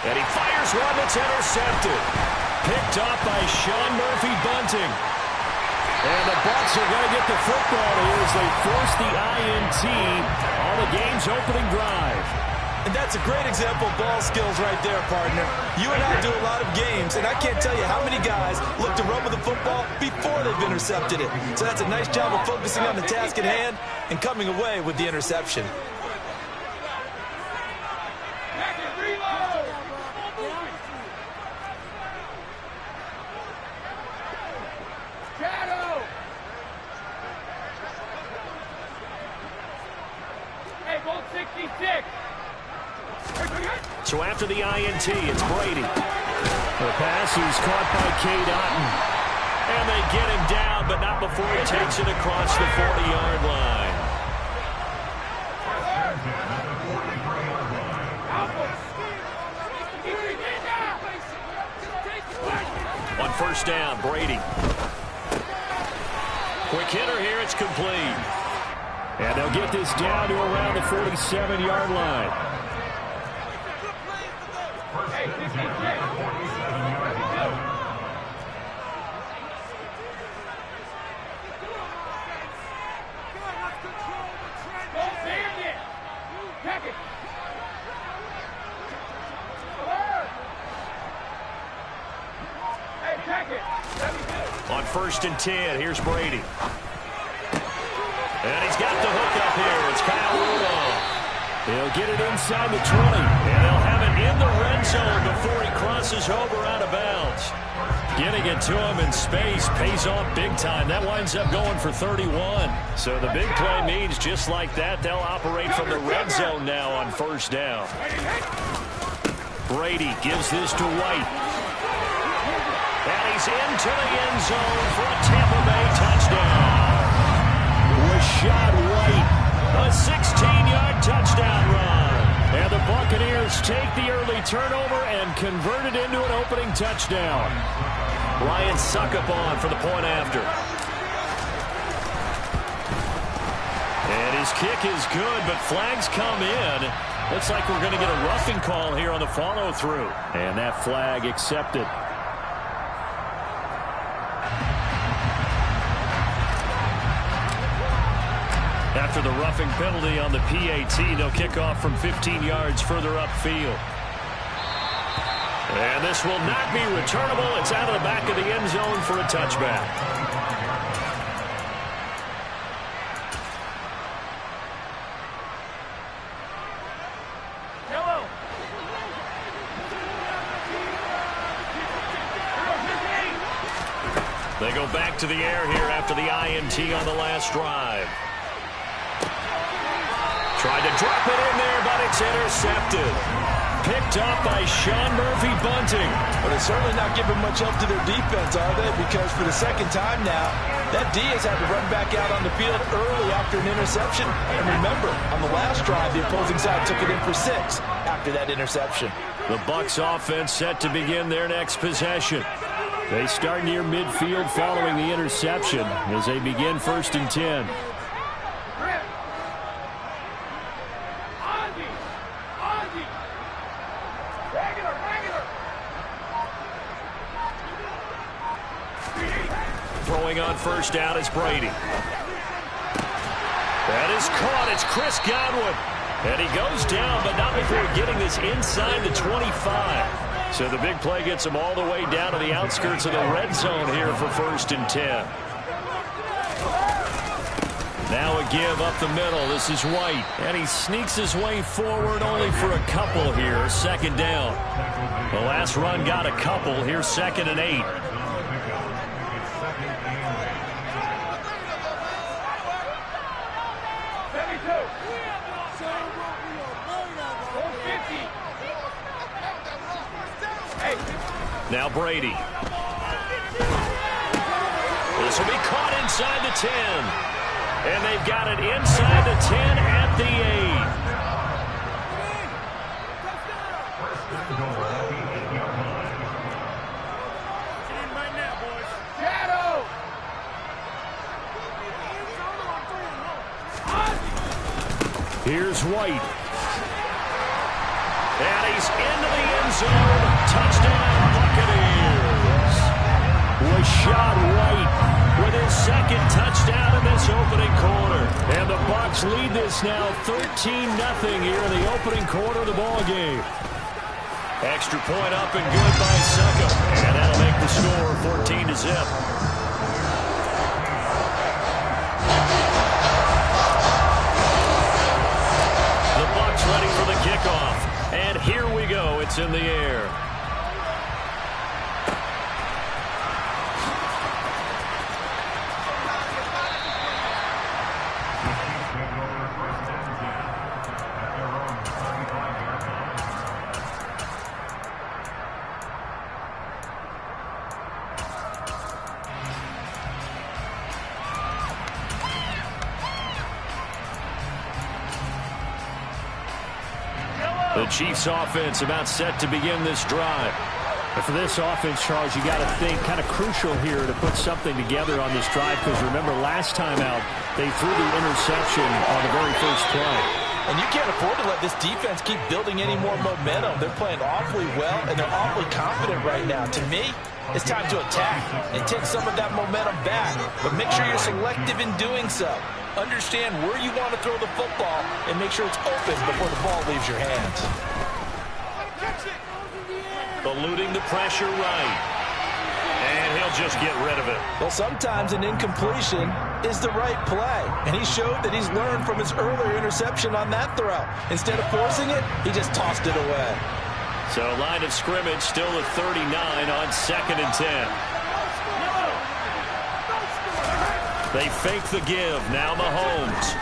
And he fires one that's intercepted. Picked up by Sean Murphy-Bunting. And the Bucs are going to get the football here as they force the INT on the game's opening drive. And that's a great example of ball skills right there, partner. You and I do a lot of games, and I can't tell you how many guys look to run with the football before they've intercepted it. So that's a nice job of focusing on the task at hand and coming away with the interception. So after the INT, it's Brady. The pass is caught by Cade Otton. And they get him down, but not before he takes it across the 40-yard line. On first down, Brady. Quick hitter here. It's complete. And they'll get this down to around the 47-yard line. On first and 10, here's Brady. And he's got the hook up here. It's Kyle Rudolph. He'll get it inside the 20. And they'll have it in the red zone before he crosses over out of bounds. Getting it to him in space pays off big time. That winds up going for 31. So the big play means just like that, they'll operate from the red zone now on first down. Brady gives this to White. And he's into the end zone for a Tampa Bay touchdown. Rashad White, a 16-yard touchdown run. And the Buccaneers take the early turnover and convert it into an opening touchdown. Ryan Succop on for the point after. And his kick is good, but flags come in. Looks like we're going to get a roughing call here on the follow-through. And that flag accepted. After the roughing penalty on the PAT, they'll kick off from 15 yards further upfield. And this will not be returnable. It's out of the back of the end zone for a touchback. They go back to the air here after the INT on the last drive. Tried to drop it in there, but it's intercepted. Picked up by Sean Murphy-Bunting. But it's certainly not giving much help to their defense, are they? Because for the second time now, that D has had to run back out on the field early after an interception. And remember, on the last drive, the opposing side took it in for 6 after that interception. The Bucs offense set to begin their next possession. They start near midfield following the interception as they begin first and 10. Throwing on first down is Brady. That is caught. It's Chris Godwin. And he goes down, but not before getting this inside the 25. So the big play gets him all the way down to the outskirts of the red zone here for first and 10. Now a give up the middle. This is White. And he sneaks his way forward only for a couple here. Second down. The last run got a couple. Here's second and 8. Now Brady. This will be caught inside the 10. And they've got it inside the 10 at the 8. Here's White. And he's into the end zone. Touchdown, Buccaneers. Rashad White with his second touchdown in this opening quarter. And the Bucs lead this now 13-0 here in the opening quarter of the ball game. Extra point up and good by Succop. And that'll make the score 14-0. The Bucs ready for the kickoff. And here we go. It's in the air. The Chiefs offense about set to begin this drive. And for this offense, Charles, you got to think kind of crucial here to put something together on this drive, because remember last time out they threw the interception on the very first play. And you can't afford to let this defense keep building any more momentum. They're playing awfully well, and they're awfully confident right now. To me, it's time to attack and take some of that momentum back. But make sure you're selective in doing so. Understand where you want to throw the football and make sure it's open before the ball leaves your hands. Eluding the pressure right. And he'll just get rid of it. Well, sometimes an incompletion is the right play. And he showed that he's learned from his earlier interception on that throw. Instead of forcing it, he just tossed it away. So line of scrimmage still at 39 on 2nd and 10. They fake the give. Now Mahomes.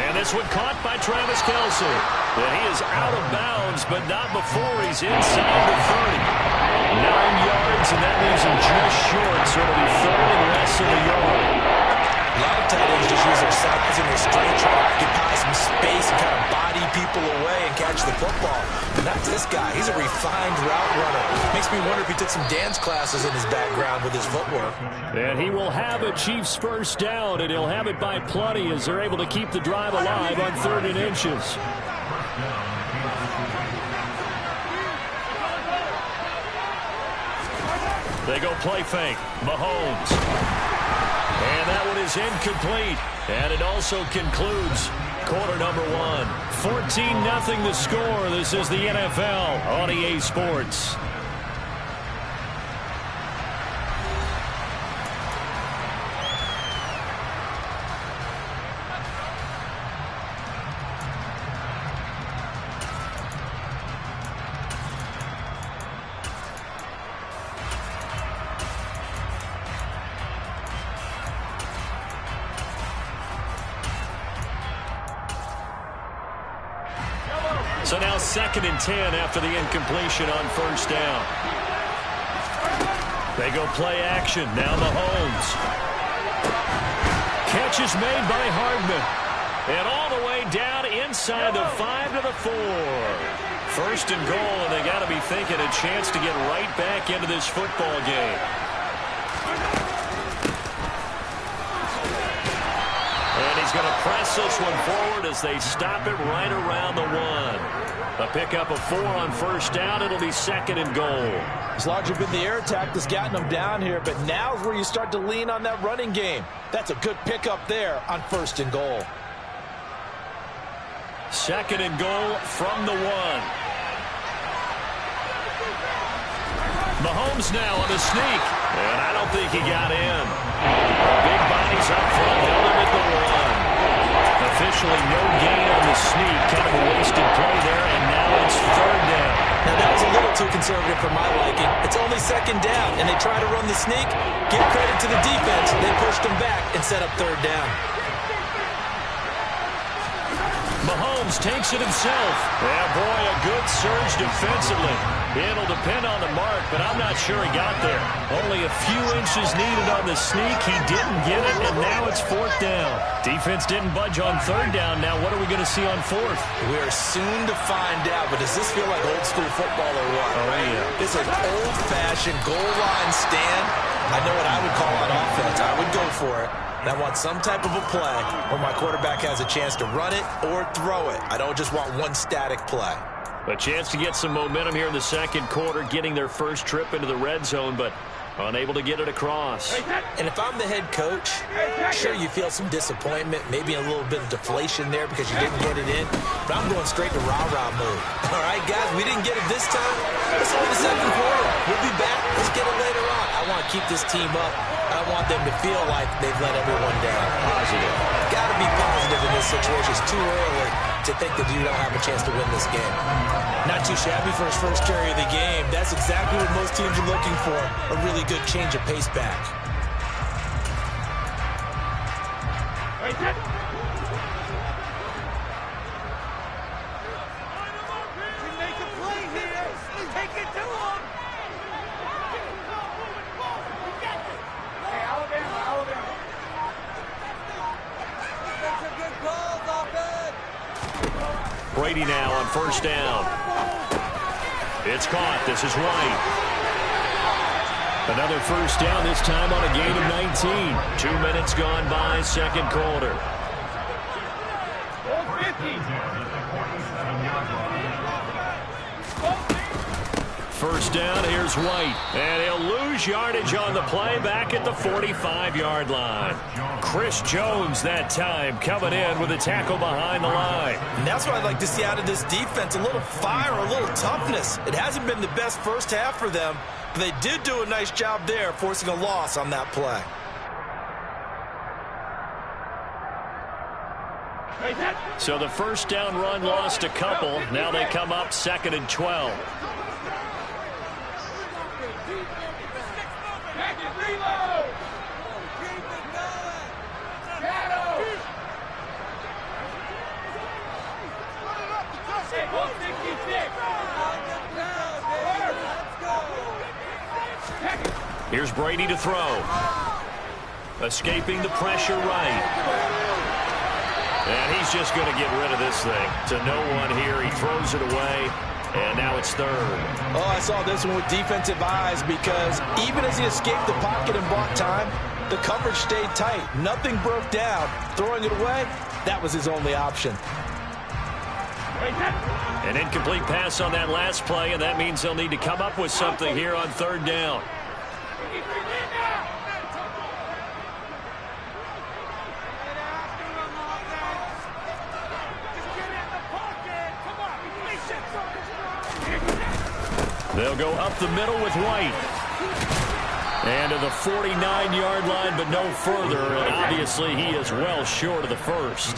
And this one caught by Travis Kelce. And he is out of bounds, but not before he's inside the 30. 9 yards, and that leaves him just short, so it'll be 3rd and less than a yard. A lot of tight ends just use their size and their strength, trying to occupy some space and kind of body people away and catch the football. But not this guy. He's a refined route runner. Makes me wonder if he took some dance classes in his background with his footwork. And he will have a Chiefs first down, and he'll have it by plenty as they're able to keep the drive alive on 3rd and inches. They go play fake. Mahomes. And that one is incomplete. And it also concludes quarter number 1. 14-0 the score. This is the NFL on EA Sports. So now 2nd and 10 after the incompletion on first down. They go play action. Now Mahomes. Catch is made by Hardman. And all the way down inside the 5 to the 4. 1st and goal, and they got to be thinking a chance to get right back into this football game. And he's going to press this one forward as they stop it right around the 1. A pickup of 4 on first down. It'll be 2nd and goal. It's largely been the air attack that's gotten them down here, but now's where you start to lean on that running game. That's a good pickup there on 1st and goal. 2nd and goal from the 1. Mahomes now on the sneak. And I don't think he got in. Big bodies up front, held him at the 1. Officially no gain on the sneak. Kind of a wasted play there, and now it's 3rd down. Now that was a little too conservative for my liking. It's only 2nd down, and they try to run the sneak. Give credit to the defense. They pushed them back and set up 3rd down. Mahomes takes it himself. Yeah, boy, a good surge defensively. It'll depend on the mark, but I'm not sure he got there. Only a few inches needed on the sneak. He didn't get it, and now it's 4th down. Defense didn't budge on 3rd down. Now what are we going to see on 4th? We're soon to find out, but does this feel like old school football or what? Oh, yeah. It's an old-fashioned goal line stand. I know what I would call on offense. I would go for it. And I want some type of a play where my quarterback has a chance to run it or throw it. I don't just want one static play. A chance to get some momentum here in the 2nd quarter, getting their first trip into the red zone, but unable to get it across. And if I'm the head coach, sure, you feel some disappointment, maybe a little bit of deflation there because you didn't get it in, but I'm going straight to rah-rah mode. All right, guys, we didn't get it this time. It's only the 2nd quarter. We'll be back. Let's get it later on. I want to keep this team up. I want them to feel like they've let everyone down. Positive. Got to be positive in this situation. It's too early to think that you don't have a chance to win this game. Not too shabby for his first carry of the game. That's exactly what most teams are looking for, a really good change of pace back. Make a play here. Take it to him. Brady now on first down. It's caught. This is White. Another first down, this time on a gain of 19. 2 minutes gone by, second quarter. First down, here's White. And he'll lose yardage on the play back at the 45-yard line. Chris Jones that time coming in with a tackle behind the line. And that's what I'd like to see out of this defense, a little fire, a little toughness. It hasn't been the best first half for them, but they did do a nice job there forcing a loss on that play. So the first down run lost a couple. Now they come up 2nd and 12. Here's Brady to throw. Escaping the pressure right. And he's just going to get rid of this thing. To no one here. He throws it away. And now it's third. Oh, I saw this one with defensive eyes because even as he escaped the pocket and bought time, the coverage stayed tight. Nothing broke down. Throwing it away, that was his only option. An incomplete pass on that last play, and that means they'll need to come up with something here on third down. They'll go up the middle with White. And to the 49-yard line, but no further. And obviously, he is well short of the first.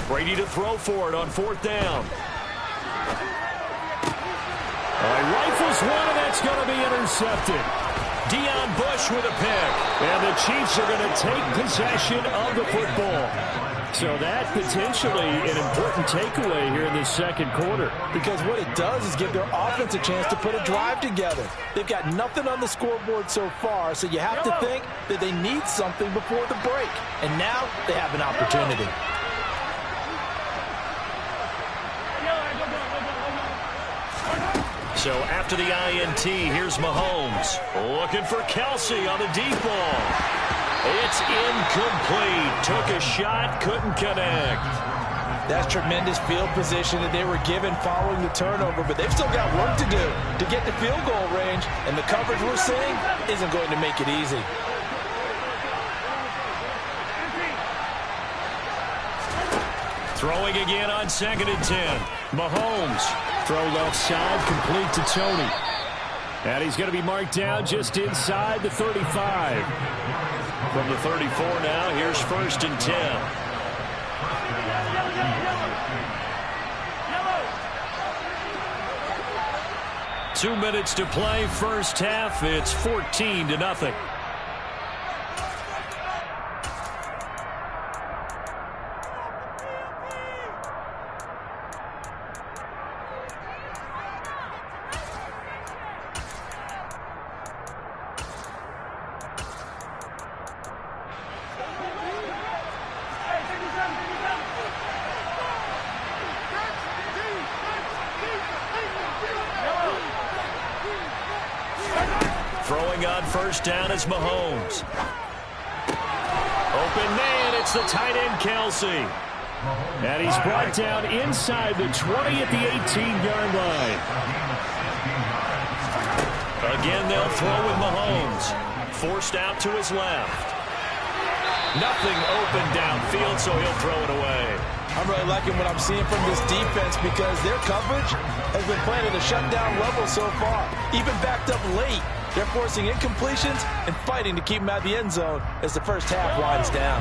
Brady to throw for it on fourth down. He rifles one, and that's going to be intercepted. Deion Bush with a pick. And the Chiefs are going to take possession of the football. So that potentially an important takeaway here in this second quarter. Because what it does is give their offense a chance to put a drive together. They've got nothing on the scoreboard so far, so you have to think that they need something before the break. And now they have an opportunity. So after the INT, here's Mahomes. Looking for Kelsey on the deep ball. It's incomplete. Took a shot, couldn't connect. That's tremendous field position that they were given following the turnover, but they've still got work to do to get the field goal range, and the coverage we're seeing isn't going to make it easy. Throwing again on 2nd and 10. Mahomes. Throw left side, complete to Tony. And he's going to be marked down just inside the 35. From the 34 now, here's 1st and 10. Two minutes to play, first half. It's 14-0. Throwing on first down is Mahomes. Open man, it's the tight end Kelsey. And he's brought down inside the 20 at the 18-yard line. Again, they'll throw with Mahomes. Forced out to his left. Nothing open downfield, so he'll throw it away. I'm really liking what I'm seeing from this defense because their coverage has been playing at a shutdown level so far. Even backed up late, they're forcing incompletions and fighting to keep them out of the end zone as the first half winds down.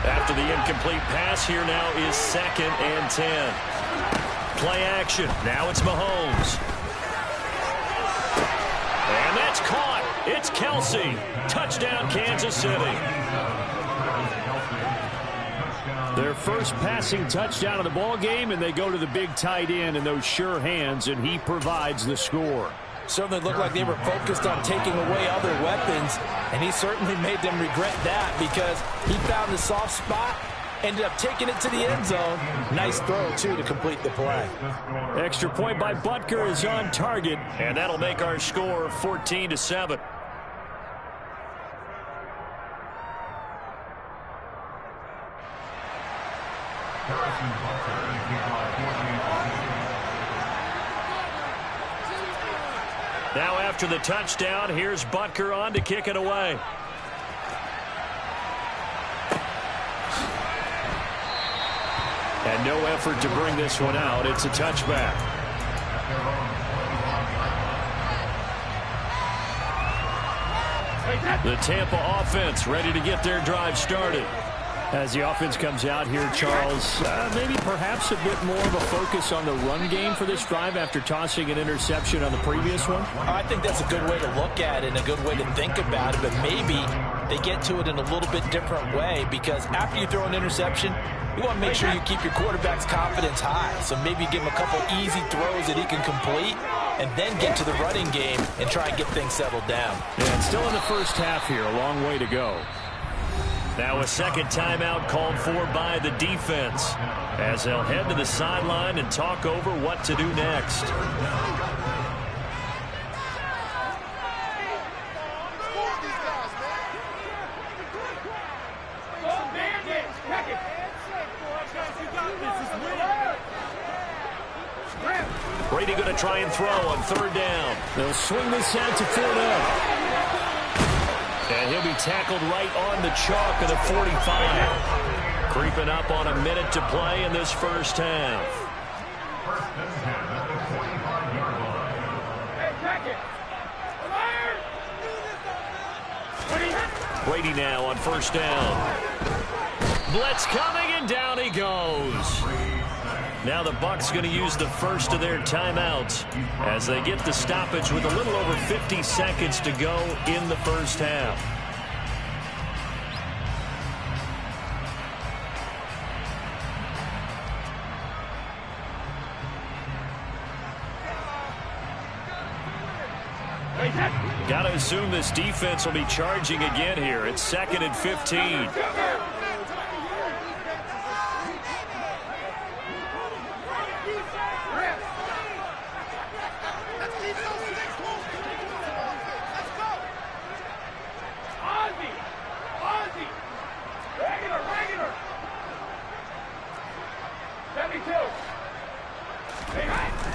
After the incomplete pass, here now is 2nd and 10. Play action. Now it's Mahomes. And that's caught. It's Kelsey. Touchdown, Kansas City. Their first passing touchdown of the ball game, and they go to the big tight end in those sure hands, and he provides the score. Certainly looked like they were focused on taking away other weapons, and he certainly made them regret that because he found the soft spot, ended up taking it to the end zone. Nice throw, too, to complete the play. Extra point by Butker is on target, and that'll make our score 14-7. Harrison Butker is kicked off 14-7. Now after the touchdown, here's Butker on to kick it away. And no effort to bring this one out. It's a touchback. The Tampa offense ready to get their drive started. As the offense comes out here, Charles, maybe perhaps a bit more of a focus on the run game for this drive after tossing an interception on the previous one? I think that's a good way to look at it and a good way to think about it, but maybe they get to it in a little bit different way because after you throw an interception, you want to make sure you keep your quarterback's confidence high. So maybe give him a couple easy throws that he can complete and then get to the running game and try and get things settled down. Yeah, and still in the first half here, a long way to go. Now a second timeout called for by the defense as they'll head to the sideline and talk over what to do next. Brady going to try and throw on third down. They'll swing this out to Fournette. And he'll be tackled right on the chalk of the 45. Creeping up on a minute to play in this first half. First and 10 at the 45-yard line. Brady now on first down. Blitz coming, and down he goes. Now the Bucs going to use the first of their timeouts as they get the stoppage with a little over 50 seconds to go in the first half. Got to assume this defense will be charging again here. It's 2nd and 15.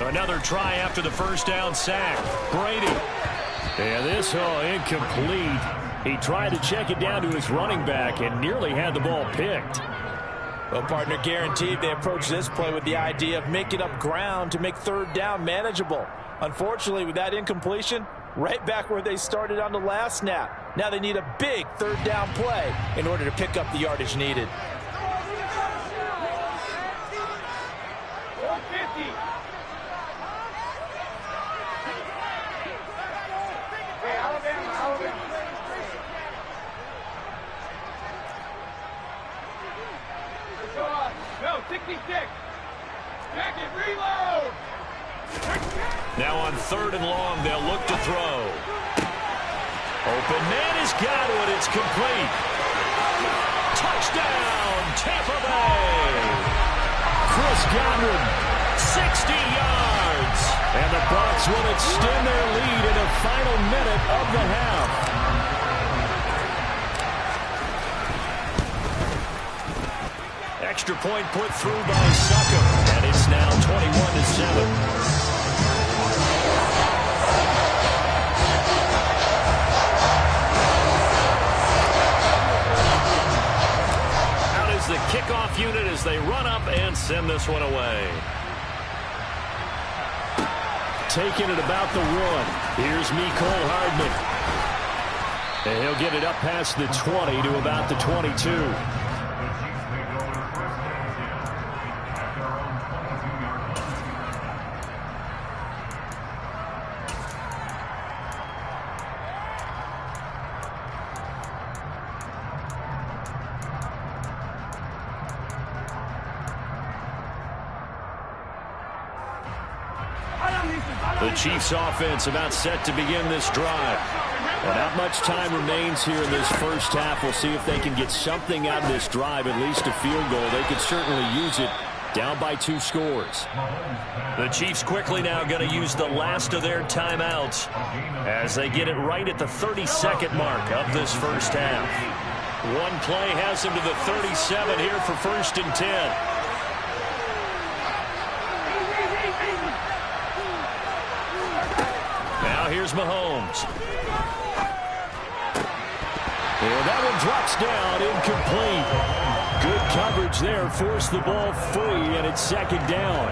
Another try after the first down sack. Brady. And this incomplete. He tried to check it down to his running back and nearly had the ball picked. Well, partner, guaranteed they approach this play with the idea of making up ground to make third down manageable. Unfortunately, with that incompletion, right back where they started on the last snap. Now they need a big third down play in order to pick up the yardage needed. Now on third and long, they'll look to throw. Open man has got it. It's complete. Touchdown, Tampa Bay. Chris Godwin. 60 yards. And the Bucs will extend their lead in the final minute of the half. Extra point put through by Succop. And it's now 21-7. The kickoff unit as they run up and send this one away. Taking it about the 1. Here's Mecole Hardman. And he'll get it up past the 20 to about the 22. The Chiefs offense about set to begin this drive. Well, not much time remains here in this first half. We'll see if they can get something out of this drive, at least a field goal. They could certainly use it, down by 2 scores. The Chiefs quickly now going to use the last of their timeouts as they get it right at the 30-second mark of this first half. One play has them to the 37 here for 1st and 10. Now here's Mahomes. And that one drops down, incomplete. Good coverage there, forced the ball free, and it's 2nd down.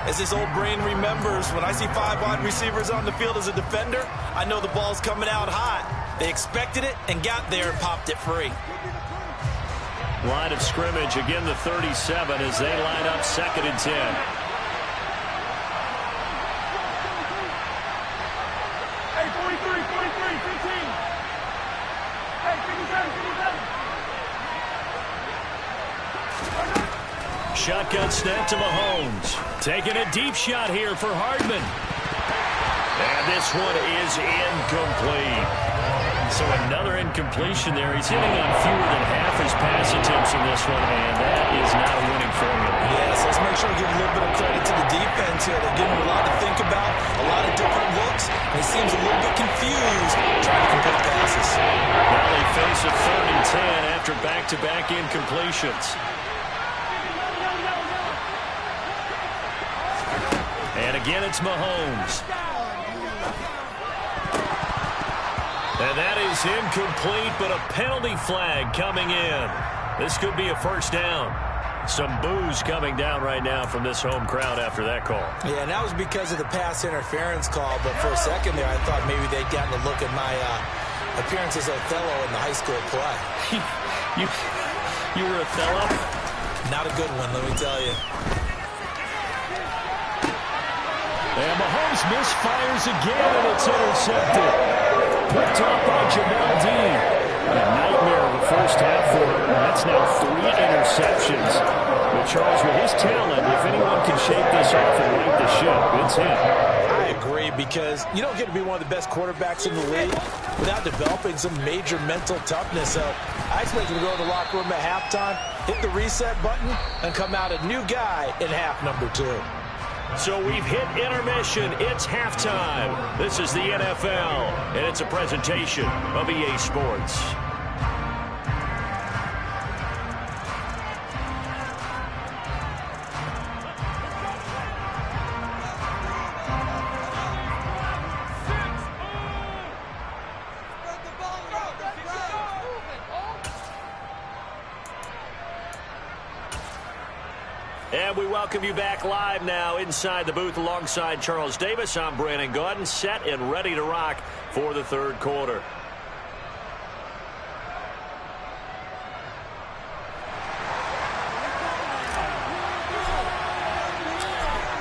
As this old brain remembers, when I see 5 wide receivers on the field as a defender, I know the ball's coming out hot. They expected it and got there and popped it free. Line of scrimmage, again the 37 as they line up 2nd and 10. Shotgun snap to Mahomes. Taking a deep shot here for Hardman. And this one is incomplete. So another incompletion there. He's hitting on fewer than half his pass attempts in this one, and that is not a winning formula. Yes, let's make sure we give a little bit of credit to the defense here. They're giving him a lot to think about, a lot of different looks, and he seems a little bit confused trying to complete passes. Now they face a 3rd and 10 after back-to-back incompletions. And again, it's Mahomes. And that is incomplete, but a penalty flag coming in. This could be a 1st down. Some boos coming down right now from this home crowd after that call. Yeah, and that was because of the pass interference call, but for a second there, I thought maybe they'd gotten a look at my appearance as Othello in the high school play. You were Othello? Not a good one, let me tell you. And Mahomes misfires again, and it's intercepted. Picked off by Jamel Dean. A nightmare of the first half for him. That's now 3 interceptions. But Charles, with his talent, if anyone can shake this off and right the ship, it's him. I agree, because you don't get to be one of the best quarterbacks in the league without developing some major mental toughness. So I expect him to go to the locker room at halftime, hit the reset button, and come out a new guy in half number 2. So we've hit intermission. It's halftime. This is the NFL, and it's a presentation of EA Sports. And we welcome you back live now inside the booth alongside Charles Davis. I'm Brandon Gaudin, set and ready to rock for the 3rd quarter.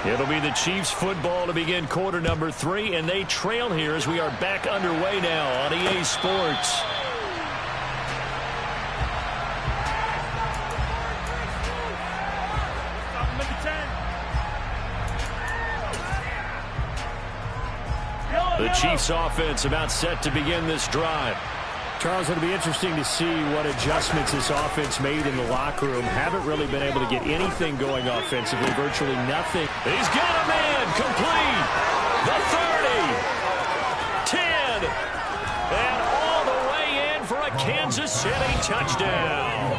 It'll be the Chiefs football to begin quarter number 3, and they trail here as we are back underway now on EA Sports. The Chiefs offense about set to begin this drive. Charles, it'll be interesting to see what adjustments this offense made in the locker room. Haven't really been able to get anything going offensively, virtually nothing. He's got a man, complete. The 30, 10, and all the way in for a Kansas City touchdown.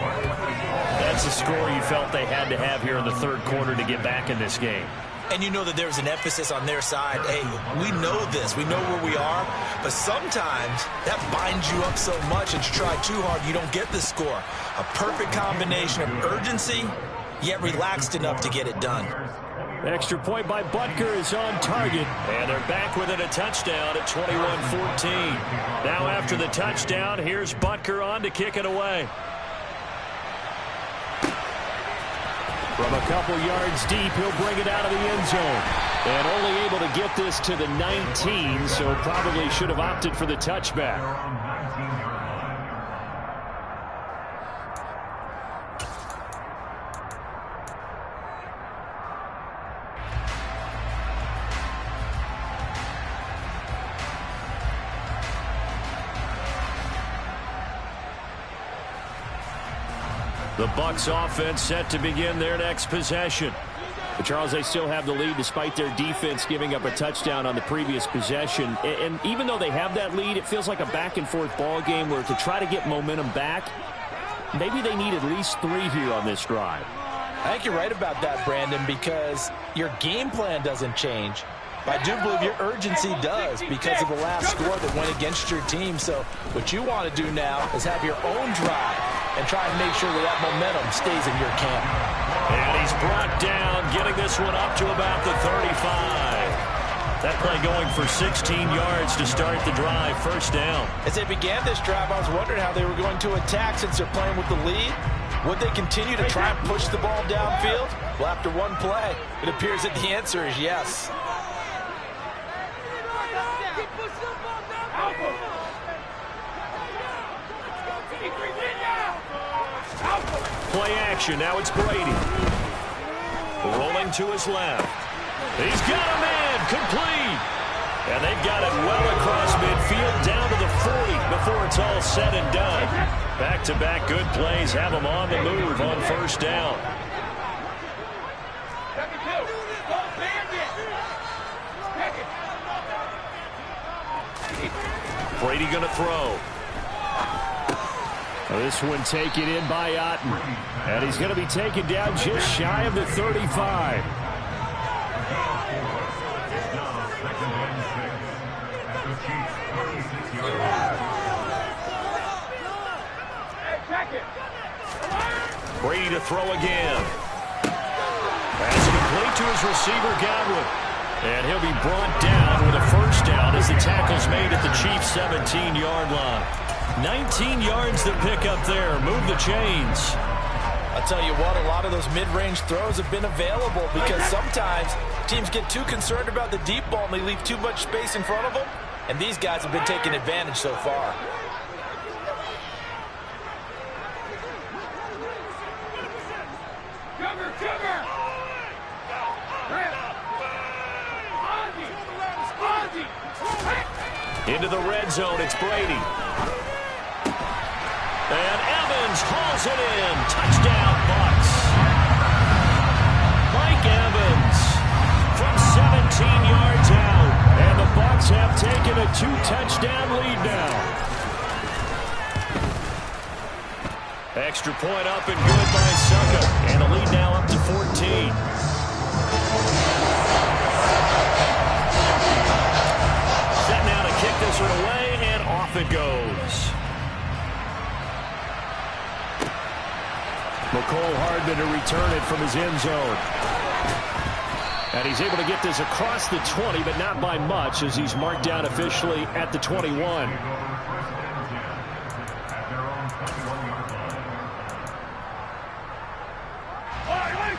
That's the score you felt they had to have here in the 3rd quarter to get back in this game. And you know that there's an emphasis on their side. Hey, we know this. We know where we are. But sometimes that binds you up so much that you try too hard, you don't get the score. A perfect combination of urgency, yet relaxed enough to get it done. Extra point by Butker is on target. And they're back within a touchdown at 21-14. Now after the touchdown, here's Butker on to kick it away. From a couple yards deep, he'll bring it out of the end zone. And only able to get this to the 19, so probably should have opted for the touchback. The Bucs offense set to begin their next possession. But Charles, they still have the lead despite their defense giving up a touchdown on the previous possession. And even though they have that lead, it feels like a back-and-forth ball game where to try to get momentum back, maybe they need at least 3 here on this drive. I think you're right about that, Brandon, because your game plan doesn't change. But I do believe your urgency does because of the last score that went against your team. So what you want to do now is have your own drive and try and make sure that momentum stays in your camp. And he's brought down, getting this one up to about the 35. That play going for 16 yards to start the drive, first down. As they began this drive, I was wondering how they were going to attack since they're playing with the lead. Would they continue to try and push the ball downfield? Well, after one play, it appears that the answer is yes. Play action, now it's Brady. Rolling to his left. He's got a man, complete. And they've got it well across midfield, down to the 40 before it's all said and done. Back-to-back good plays have them on the move on first down. Brady going to throw. This one taken in by Otten. And he's going to be taken down just shy of the 35. Brady to throw again. Pass complete to his receiver, Godwin. And he'll be brought down with a first down as the tackle's made at the Chiefs' 17-yard line. 19 yards to pick up there. Move the chains. I'll tell you what, a lot of those mid-range throws have been available because sometimes teams get too concerned about the deep ball and they leave too much space in front of them. And these guys have been taking advantage so far. Into the red zone, it's Brady. And Evans hauls it in. Touchdown, Bucs. Mike Evans from 17 yards out. And the Bucs have taken a 2-touchdown lead now. Extra point up and good by Succa. And the lead now up to 14. Set now to kick this one away, and off it goes. McCole Hardman to return it from his end zone. And he's able to get this across the 20, but not by much, as he's marked down officially at the 21.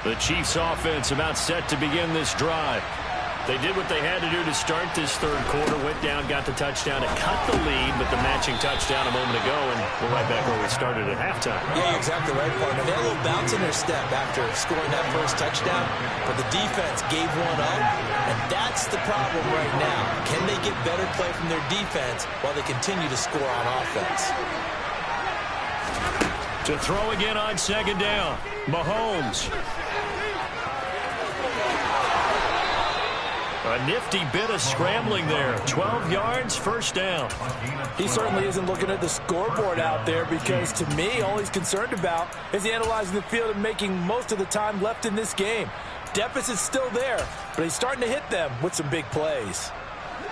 The Chiefs offense about set to begin this drive. They did what they had to do to start this third quarter. Went down, got the touchdown to cut the lead, but the matching touchdown a moment ago, and we're right back where we started at halftime. Yeah, you're exactly right, partner. They had a little bounce in their step after scoring that first touchdown, but the defense gave one up, and that's the problem right now. Can they get better play from their defense while they continue to score on offense? To throw again on second down, Mahomes. A nifty bit of scrambling there. 12 yards, first down. He certainly isn't looking at the scoreboard out there because, to me, all he's concerned about is analyzing the field and making most of the time left in this game. Deficit's still there, but he's starting to hit them with some big plays.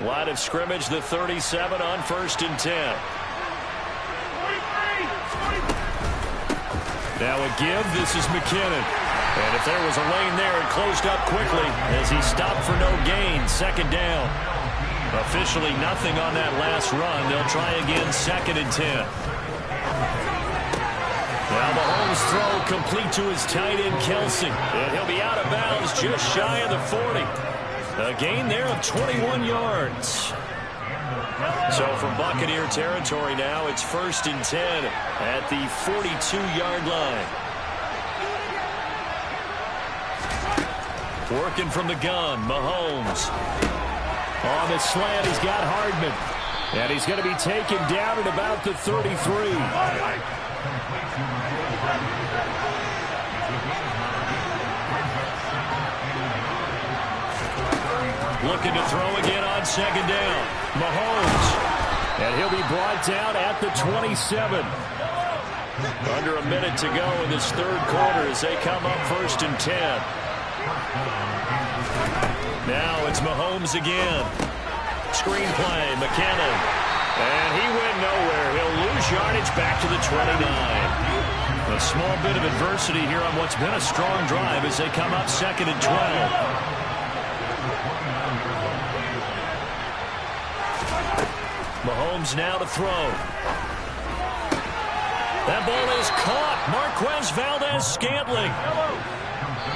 Line of scrimmage, the 37 on 1st and 10. Now a give, this is McKinnon. And if there was a lane there, it closed up quickly as he stopped for no gain. Second down. Officially nothing on that last run. They'll try again, 2nd and 10. Now Mahomes' throw complete to his tight end, Kelsey. And he'll be out of bounds just shy of the 40. A gain there of 21 yards. So from Buccaneer territory now, it's 1st and 10 at the 42-yard line. Working from the gun, Mahomes. On the slant, he's got Hardman. And he's going to be taken down at about the 33. Looking to throw again on second down. Mahomes. And he'll be brought down at the 27. Under a minute to go in this third quarter as they come up 1st and 10. Now it's Mahomes again. Screen play, McKinnon. And he went nowhere. He'll lose yardage back to the 29. A small bit of adversity here on what's been a strong drive as they come up 2nd and 12. Mahomes now to throw. That ball is caught. Marquez Valdes-Scantling.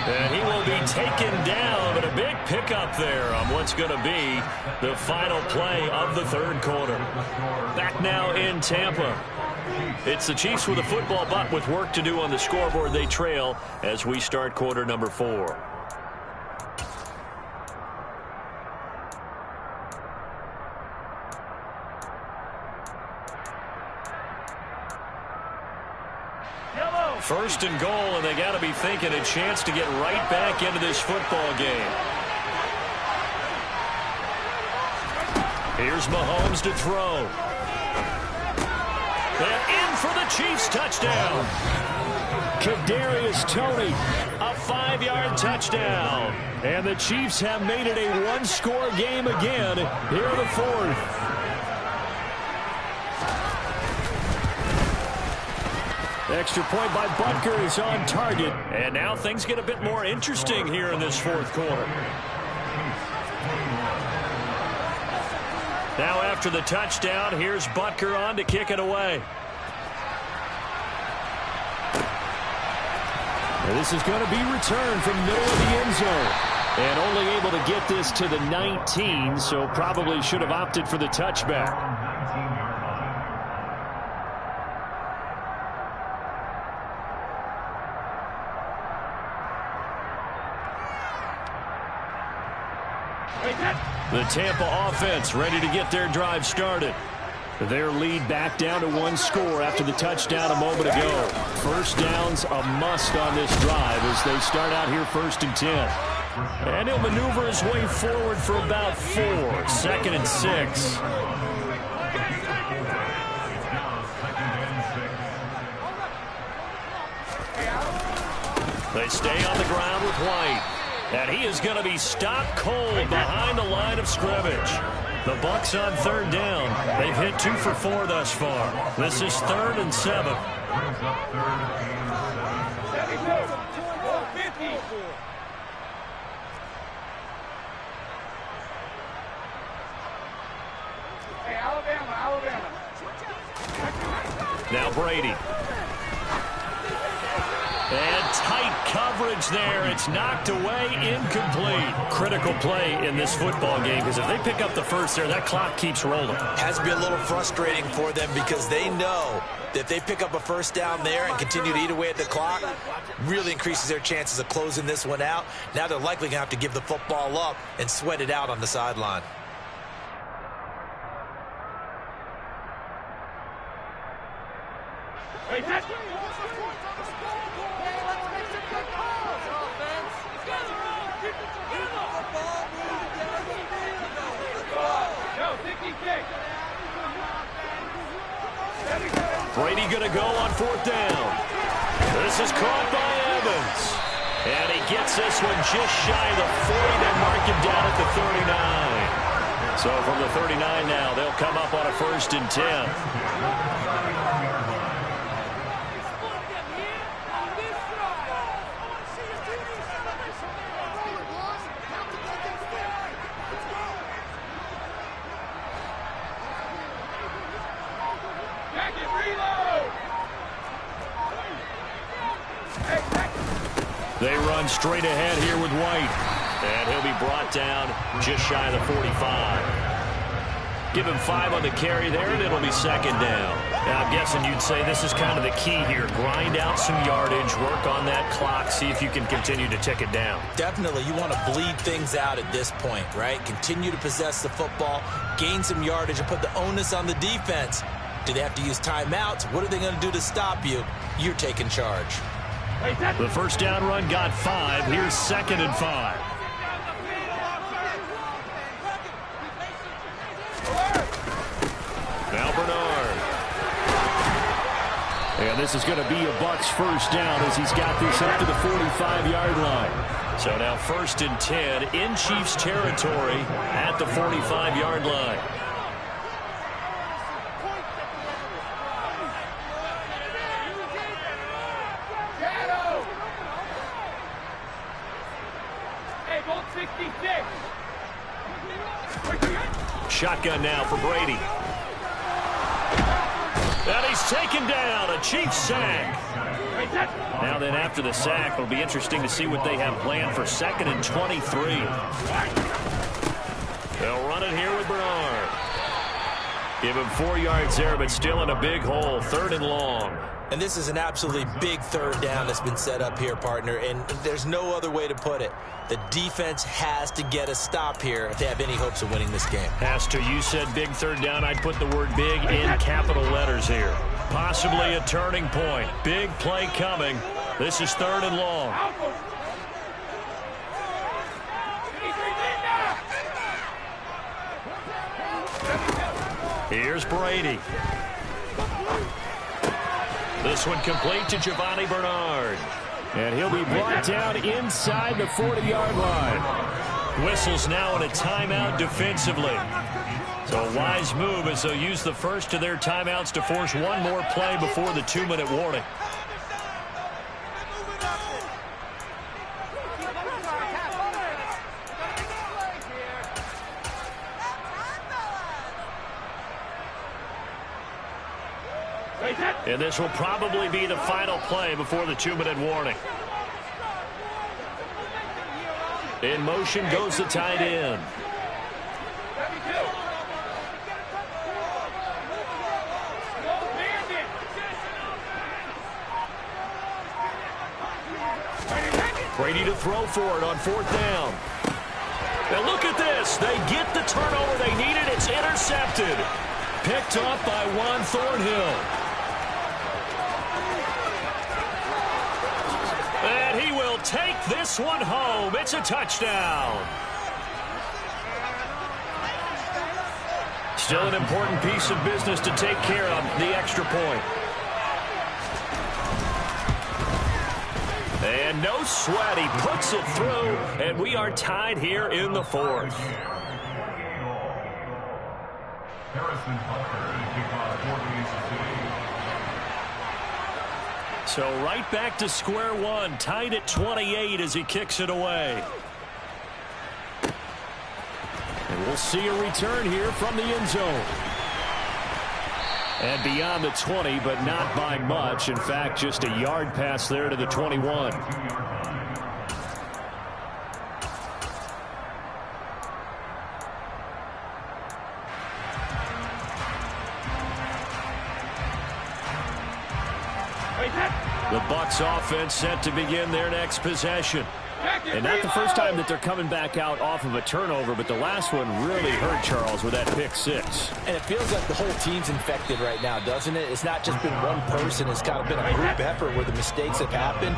And he will be taken down, but a big pickup there on what's going to be the final play of the third quarter. Back now in Tampa. It's the Chiefs with a football, but with work to do on the scoreboard. They trail as we start quarter number 4. First and goal, and they got to be thinking a chance to get right back into this football game. Here's Mahomes to throw. And in for the Chiefs touchdown. Kadarius Toney, a 5-yard touchdown. And the Chiefs have made it a one-score game again here in the fourth. Extra point by Butker is on target. And now things get a bit more interesting here in this fourth quarter. Now after the touchdown, here's Butker on to kick it away. And this is going to be returned from middle of the end zone. And only able to get this to the 19, so probably should have opted for the touchback. The Tampa offense ready to get their drive started. Their lead back down to one score after the touchdown a moment ago. First down's a must on this drive as they start out here 1st and 10. And he'll maneuver his way forward for about 4. 2nd and 6. They stay on the ground with White. And he is going to be stopped cold behind the line of scrimmage. The Bucs on 3rd down. They've hit 2 for 4 thus far. This is 3rd and 7. Now Brady. And tight coverage there. It's knocked away, incomplete. Critical play in this football game because if they pick up the first there, that clock keeps rolling. Has to be a little frustrating for them because they know that if they pick up a first down there and continue to eat away at the clock, really increases their chances of closing this one out. Now they're likely going to have to give the football up and sweat it out on the sideline. Brady going to go on 4th down. This is caught by Evans. And he gets this one just shy of the 40. They mark him down at the 39. So from the 39 now, they'll come up on a 1st and 10. They run straight ahead here with White. And he'll be brought down just shy of the 45. Give him 5 on the carry there, and it'll be 2nd down. Now, I'm guessing you'd say this is kind of the key here. Grind out some yardage, work on that clock, see if you can continue to tick it down. Definitely. You want to bleed things out at this point, right? Continue to possess the football, gain some yardage, and put the onus on the defense. Do they have to use timeouts? What are they going to do to stop you? You're taking charge. The first down run got 5. Here's 2nd and 5. Now Bernard. And this is going to be a Bucs first down as he's got this up to the 45-yard line. So now 1st and 10 in Chiefs territory at the 45-yard line. Shotgun now for Brady. And he's taken down, a Chiefs sack. Now then, after the sack, it'll be interesting to see what they have planned for 2nd and 23. They'll run it here with Bernard. Give him 4 yards there, but still in a big hole, 3rd and long. And this is an absolutely big 3rd down that's been set up here, partner, and there's no other way to put it. The defense has to get a stop here if they have any hopes of winning this game. Has to. You said big 3rd down. I'd put the word big in capital letters here. Possibly a turning point. Big play coming. This is 3rd and long. Here's Brady. This one complete to Giovanni Bernard. And he'll be brought down inside the 40-yard line. Whistles now in a timeout defensively. So a wise move as they'll use the first of their timeouts to force one more play before the 2-minute warning. And this will probably be the final play before the 2-minute warning. In motion goes the tight end. Brady to throw for it on 4th down. And look at this. They get the turnover they needed. It's intercepted. Picked up by Juan Thornhill. And he will take this one home. It's a touchdown. Still an important piece of business to take care of, the extra point. And no sweat. He puts it through, and we are tied here in the 4th. Harrison Butker to kick off for Kansas City. So right back to square one, tied at 28 as he kicks it away. And we'll see a return here from the end zone. And beyond the 20, but not by much. In fact, just a yard pass there to the 21. The Bucs offense set to begin their next possession. And not the first time that they're coming back out off of a turnover, but the last one really hurt Charles with that pick 6. And it feels like the whole team's infected right now, doesn't it? It's not just been one person. It's kind of been a group effort where the mistakes have happened.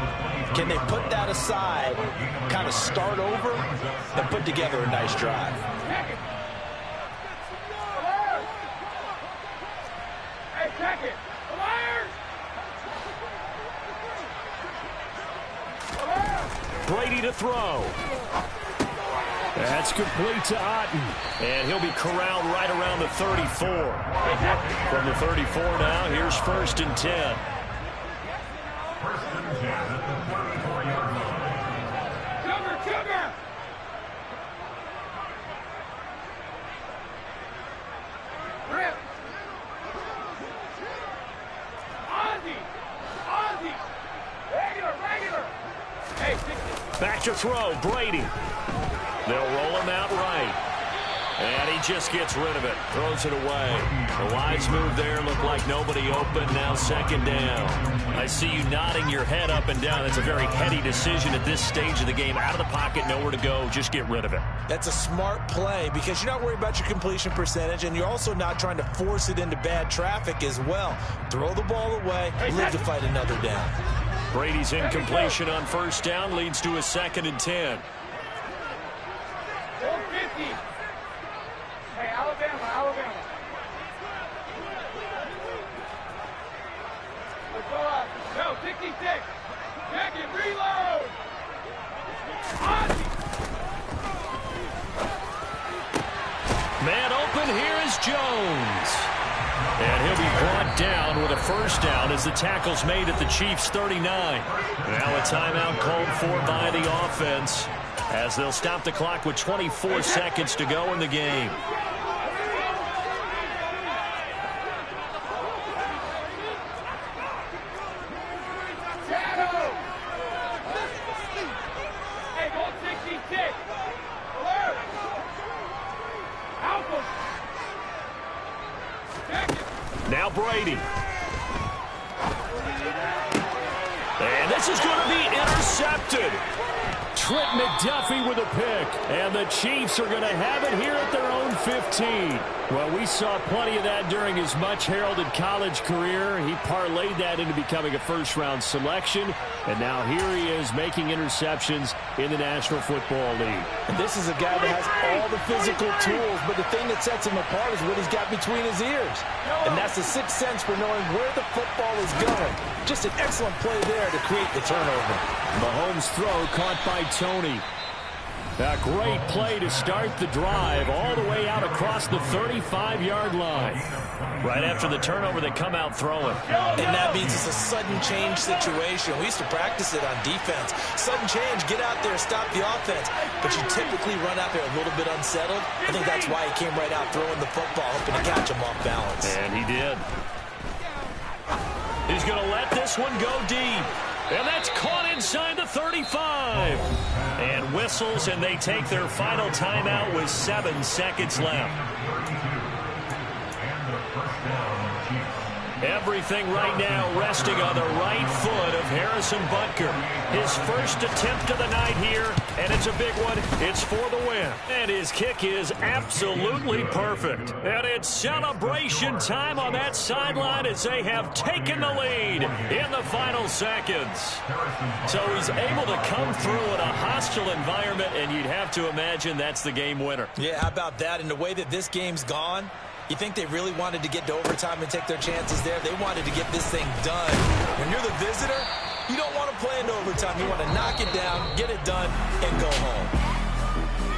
Can they put that aside, kind of start over, and put together a nice drive? Brady to throw. That's complete to Otten. And he'll be corralled right around the 34. From the 34 now, here's 1st and 10. 1st and 10 at the 34-yard line. Cover! Rip! Ozzy! Regular! Hey, back to throw, Brady. They'll roll him out right. And he just gets rid of it. Throws it away. The wise move there. Looked like nobody open. Now second down. I see you nodding your head up and down. That's a very heady decision at this stage of the game. Out of the pocket, nowhere to go. Just get rid of it. That's a smart play because you're not worried about your completion percentage, and you're also not trying to force it into bad traffic as well. Throw the ball away, live to fight another down. Brady's incompletion on first down leads to a 2nd and 10. 450. Hey, Alabama. Let's go up. No, 66. Check it, reload. Man open, here is Jones. And he'll be brought down with a first down as the tackle's made at the Chiefs' 39. Now a timeout called for by the offense as they'll stop the clock with 24 seconds to go in the game. Hey, go 66. Alert. Alpha. Check it. Now Brady. And this is going to be intercepted. Trent McDuffie with a pick. And the Chiefs are going to have it here at their own 15. Well, we saw plenty of that during his much-heralded college career. He parlayed that into becoming a first-round selection. And now here he is making interceptions in the National Football League. And this is a guy that has all the physical tools, but the thing that sets him apart is what he's got between his ears. And that's the sixth sense for knowing where the football is going. Just an excellent play there to create the turnover. Mahomes' throw caught by Tony. A great play to start the drive all the way out across the 35-yard line. Right after the turnover, they come out throwing. And that means it's a sudden change situation. We used to practice it on defense. Sudden change, get out there, stop the offense. But you typically run out there a little bit unsettled. I think that's why he came right out throwing the football, hoping to catch him off balance. And he did. He's going to let this one go deep. And that's caught inside the 35. And whistles, and they take their final timeout with 7 seconds left. Everything right now resting on the right foot of Harrison Butker. His first attempt of the night here, and it's a big one. It's for the win. And his kick is absolutely perfect. And it's celebration time on that sideline as they have taken the lead in the final seconds. So he's able to come through in a hostile environment, and you'd have to imagine that's the game winner. Yeah, how about that? And the way that this game's gone, you think they really wanted to get to overtime and take their chances there? They wanted to get this thing done. When you're the visitor, you don't want to play into overtime. You want to knock it down, get it done, and go home.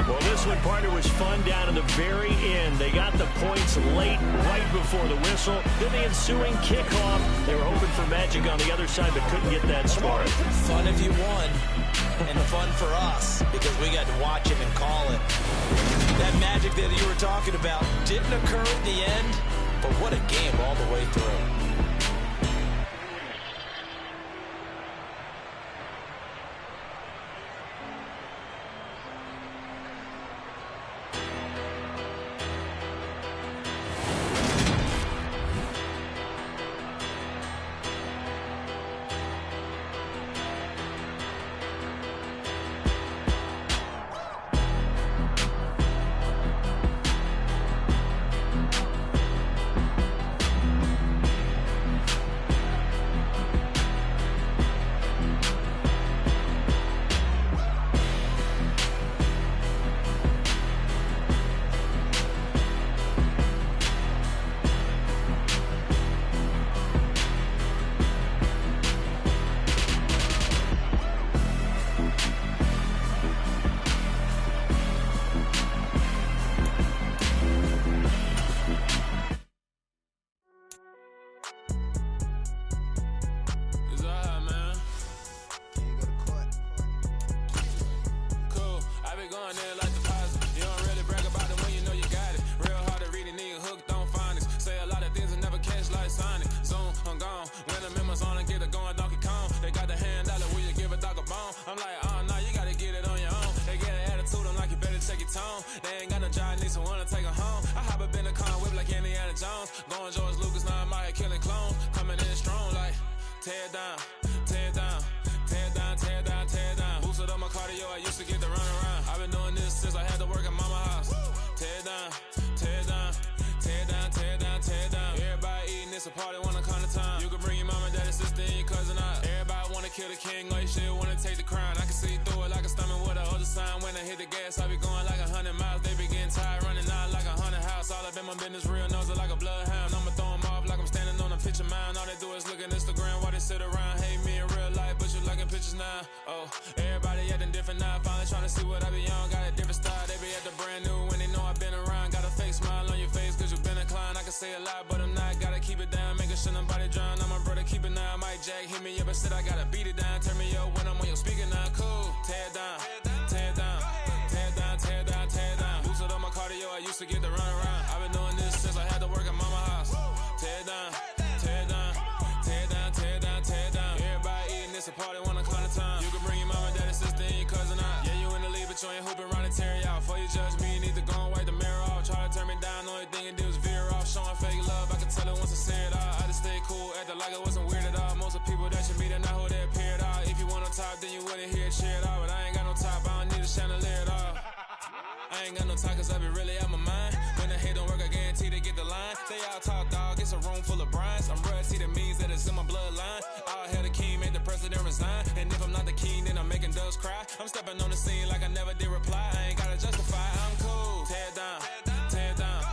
Well, this one, partner, was fun down in the very end. They got the points late, right before the whistle. Then the ensuing kickoff. They were hoping for magic on the other side, but couldn't get that spark. Fun if you won, and fun for us, because we got to watch it and call it. That magic that you were talking about didn't occur at the end, but what a game all the way through. Going George Lucas, now I'm out here killing clones. Coming in strong like, tear it down, tear it down, tear it down, tear it down, tear it down. Boosted up my cardio, I used to get to run around. I've been doing this since I had to work at mama house. Tear it down, tear it down, tear it down, tear it down, tear it down. Everybody eating, it's a party, wanna come to time. You can bring your mama, daddy, sister, and your cousin out. Everybody wanna kill the king, or you shit wanna take the crown. I can see through it like a stomach with a other sign. When I hit the gas, I be going like 100 miles. They be getting tired, running out like 100 house. All up in my business, real nose like a bloodhound. I'ma throw them off like I'm standing on a picture mound. All they do is look at Instagram while they sit around. Hate me in real life, but you liking pictures now. Oh, everybody acting different now. Finally trying to see what I be on. Got a different style, they be at the brand new when they know I've been around. Got a fake smile on your face cause you been inclined. I can say a lot, but I'm not. Gotta keep it down, making sure nobody drown. I'm my brother, keep it now. Mike Jack hit me up and said I gotta beat it down. Turn me up when I'm on your speaker now. Cool, tear it down, tear it down, tear it down, tear it down, tear it down. Boosted up my cardio, I used to get to run around. I've been doing this since I had to work at mama house. Tear it down, tear it down, tear it down, tear it down, tear it down. Everybody eating, it's a party, wanna come to time. You can bring your mama, daddy, sister, and your cousin out. Yeah, you in the lead, but you ain't hooping around and tear out. Before you judge me, you need to go and wipe the mirror off. Try to turn me down, only thing you do is veer off. Showing fake love, I can tell it once I say it all. I just stay cool, acting like I wasn't weird at all. Most of the people that you meet are not who they appear at all. If you want on top, then you wouldn't hear it cheer at all. But I ain't got no top, I don't need a chandelier at all. I ain't got no time cause I be really out my mind. When the hate don't work, I guarantee they get the line. They all talk dog, it's a room full of brinds. I'm royalty, that means that it's in my bloodline. All hail the king, made the president resign. And if I'm not the king, then I'm making doves cry. I'm stepping on the scene like I never did reply. I ain't gotta justify, I'm cool. Tear it down, tear it down,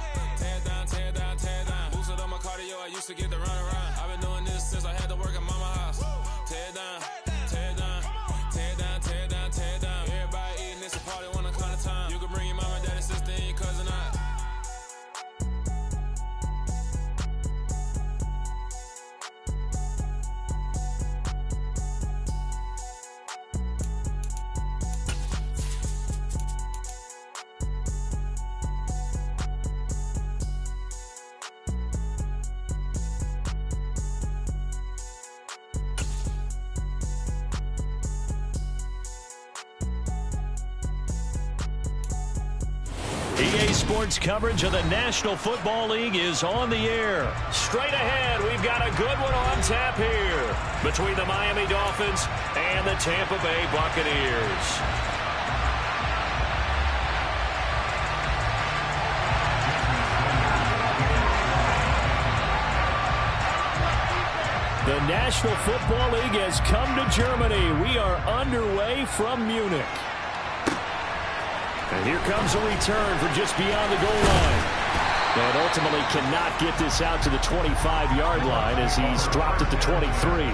tear it down, tear it down, tear it down. Boosted up my cardio, I used to get to run around. I've been doing this since I had to work at mama house. Tear it down, tear it down, tear it down, tear it down, tear it down. Everybody eating, it's a party, wanna come to time. You can bring your mama, daddy, sister, and your cousin out. EA Sports coverage of the National Football League is on the air. Straight ahead, we've got a good one on tap here between the Miami Dolphins and the Tampa Bay Buccaneers. The National Football League has come to Germany. We are underway from Munich. And here comes a return from just beyond the goal line. And ultimately cannot get this out to the 25-yard line as he's dropped at the 23.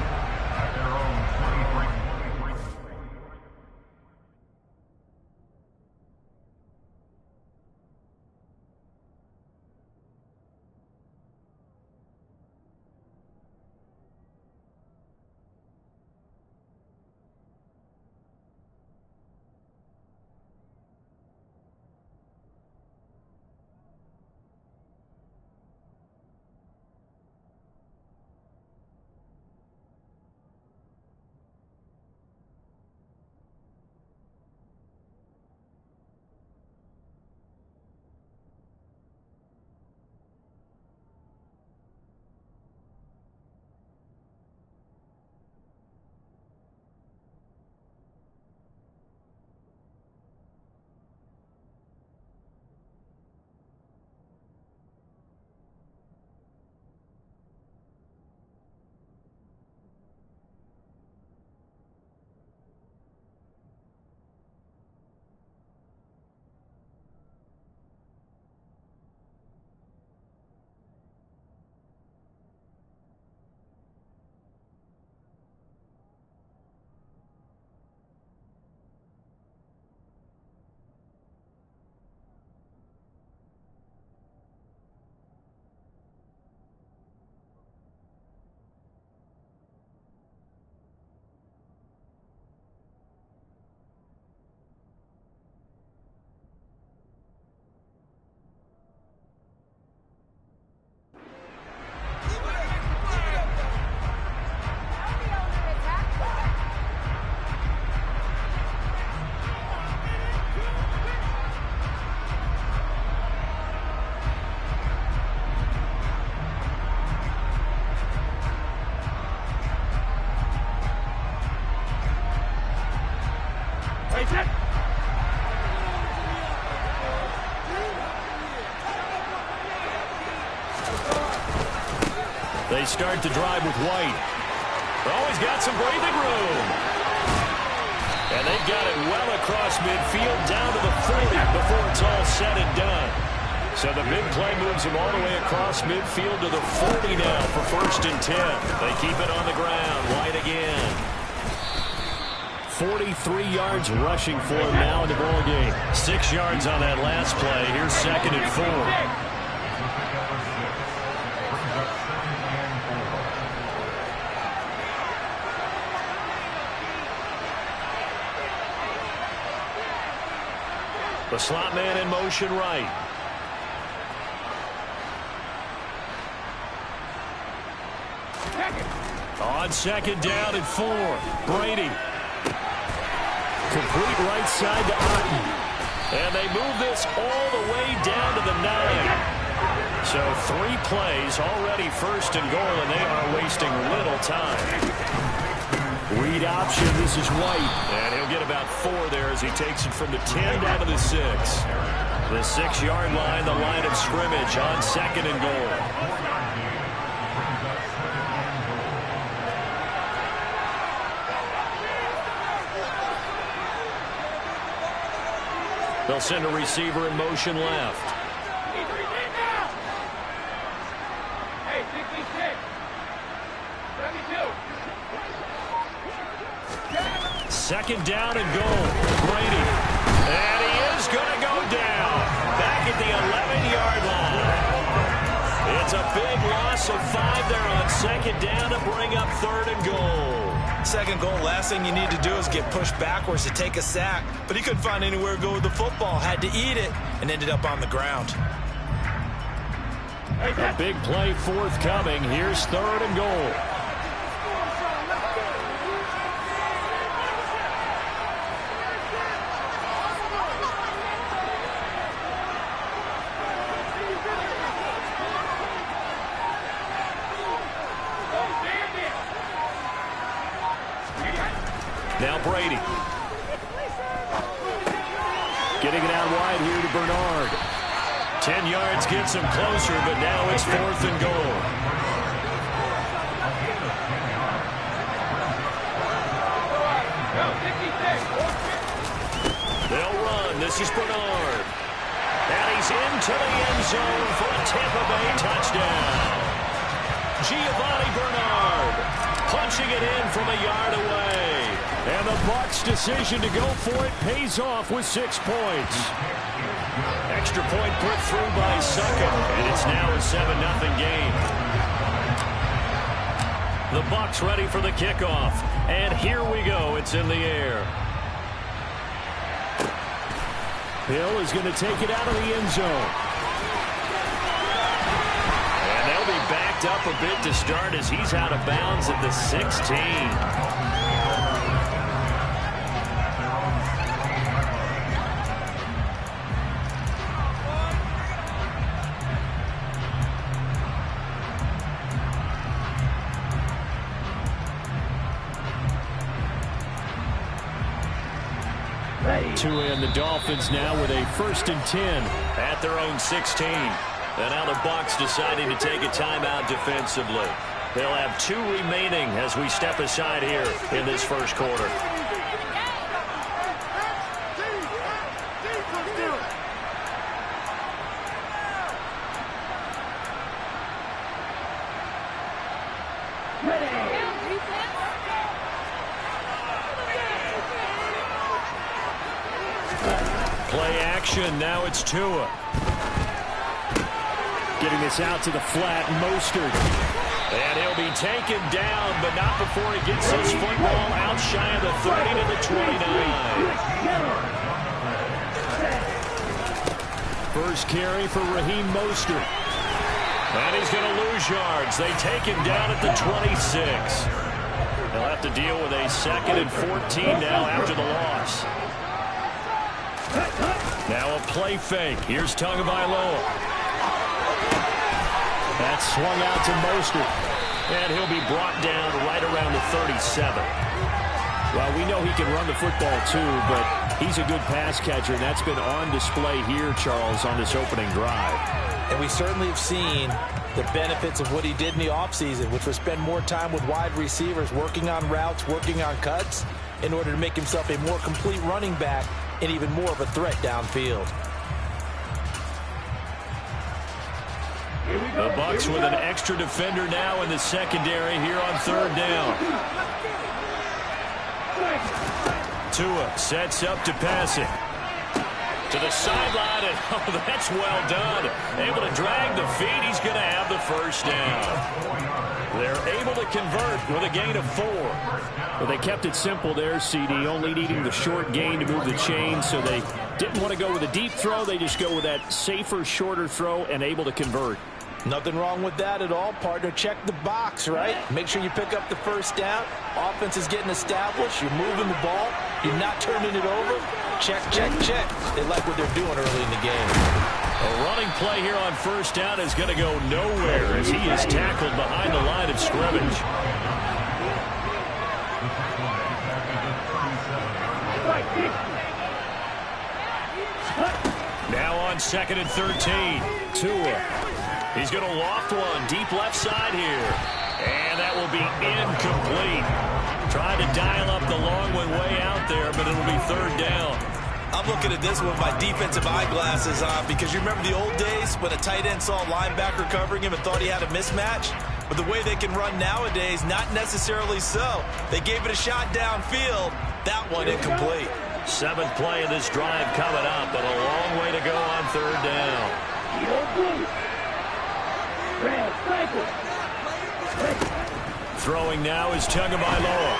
They start the drive with White. Always got some breathing room. And they got it well across midfield down to the 40 before it's all said and done. So the big play moves them all the way across midfield to the 40 now for 1st and 10. They keep it on the ground. White again. 43 yards rushing for him now in the ball game. 6 yards on that last play. Here's 2nd and 4. The slot man in motion right. On 2nd down and 4. Brady. Complete right side to Otten. And they move this all the way down to the 9. So 3 plays already 1st and goal, and they are wasting little time. Read option, this is White. And he'll get about 4 there as he takes it from the 10 down to the 6. The 6-yard line, the line of scrimmage on 2nd and goal. They'll send a receiver in motion left. 2nd down and goal. Brady. And he is going to go down. Back at the 11-yard line. It's a big loss of 5 there on 2nd down to bring up 3rd and goal. 2nd goal, last thing you need to do is get pushed backwards to take a sack. But he couldn't find anywhere to go with the football. Had to eat it and ended up on the ground. A big play forthcoming. Here's 3rd and goal. Now Brady. Getting it out wide here to Bernard. 10 yards gets him closer, but now it's 4th and goal. They'll run. This is Bernard. And he's into the end zone for a Tampa Bay touchdown. Giovanni Bernard punching it in from a yard away. And the Bucs' decision to go for it pays off with 6 points. Extra point put through by Succop, and it's now a 7-0 game. The Bucs ready for the kickoff, and here we go. It's in the air. Hill is going to take it out of the end zone. And they'll be backed up a bit to start as he's out of bounds at the 16. And the Dolphins now with a 1st and 10 at their own 16. And now the Bucs deciding to take a timeout defensively. They'll have 2 remaining as we step aside here in this 1st quarter. Play action. Now it's Tua. Getting this out to the flat. Mostert. And he'll be taken down, but not before he gets his football out shy of the 30 to the 29. First carry for Raheem Mostert. And he's going to lose yards. They take him down at the 26. They'll have to deal with a 2nd and 14 now after the loss. Now a play fake. Here's Tagovailoa. That's swung out to Mostert. And he'll be brought down right around the 37. Well, we know he can run the football too, but he's a good pass catcher, and that's been on display here, Charles, on this opening drive. And we certainly have seen the benefits of what he did in the offseason, which was spend more time with wide receivers, working on routes, working on cuts, in order to make himself a more complete running back and even more of a threat downfield. The Bucs with an extra defender now in the secondary here on third down. Tua sets up to pass it. To the sideline, and oh, that's well done. Able to drag the feet. He's going to have the first down. They're able to convert with a gain of 4. Well, they kept it simple there, CD, only needing the short gain to move the chain, so they didn't want to go with a deep throw. They just go with that safer, shorter throw and able to convert. Nothing wrong with that at all, partner. Check the box, right? Make sure you pick up the first down. Offense is getting established. You're moving the ball. You're not turning it over. Check, check, check. They like what they're doing early in the game. A running play here on first down is going to go nowhere as he is tackled behind the line of scrimmage. Now on 2nd and 13. Tua. He's going to loft one deep left side here. And that will be incomplete. Trying to dial up the long one way out there, but it'll be third down. I'm looking at this with my defensive eyeglasses on because you remember the old days when a tight end saw a linebacker covering him and thought he had a mismatch? But the way they can run nowadays, not necessarily so. They gave it a shot downfield. That one incomplete. 7th play of this drive coming up, but a long way to go on third down. Throwing now is Tagovailoa.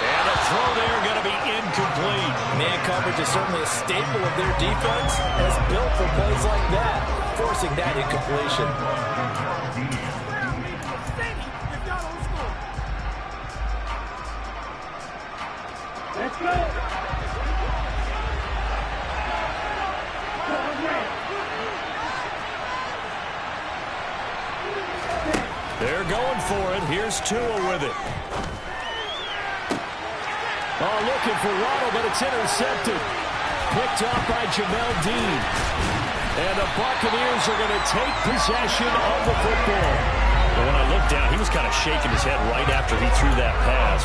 And a throw there going to be incomplete. Man coverage is certainly a staple of their defense, and it's built for plays like that, forcing that incompletion. Let's go. They're going for it. Here's Tua with it. Oh, looking for Waddle, but it's intercepted. Picked off by Jamel Dean. And the Buccaneers are going to take possession of the football. But when I looked down, he was kind of shaking his head right after he threw that pass.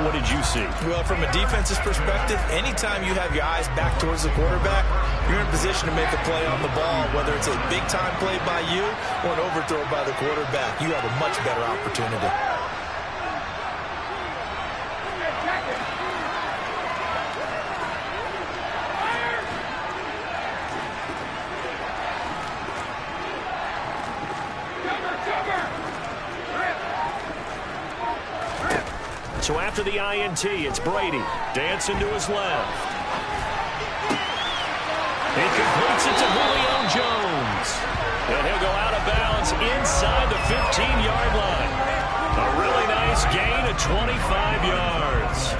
What did you see? Well, from a defense's perspective, anytime you have your eyes back towards the quarterback, you're in position to make a play on the ball, whether it's a big-time play by you or an overthrow by the quarterback. You have a much better opportunity. So after the INT, it's Brady. Dancing to his left. He completes it to Julio Jones. And he'll go out of bounds inside the 15-yard line. A really nice gain of 25 yards.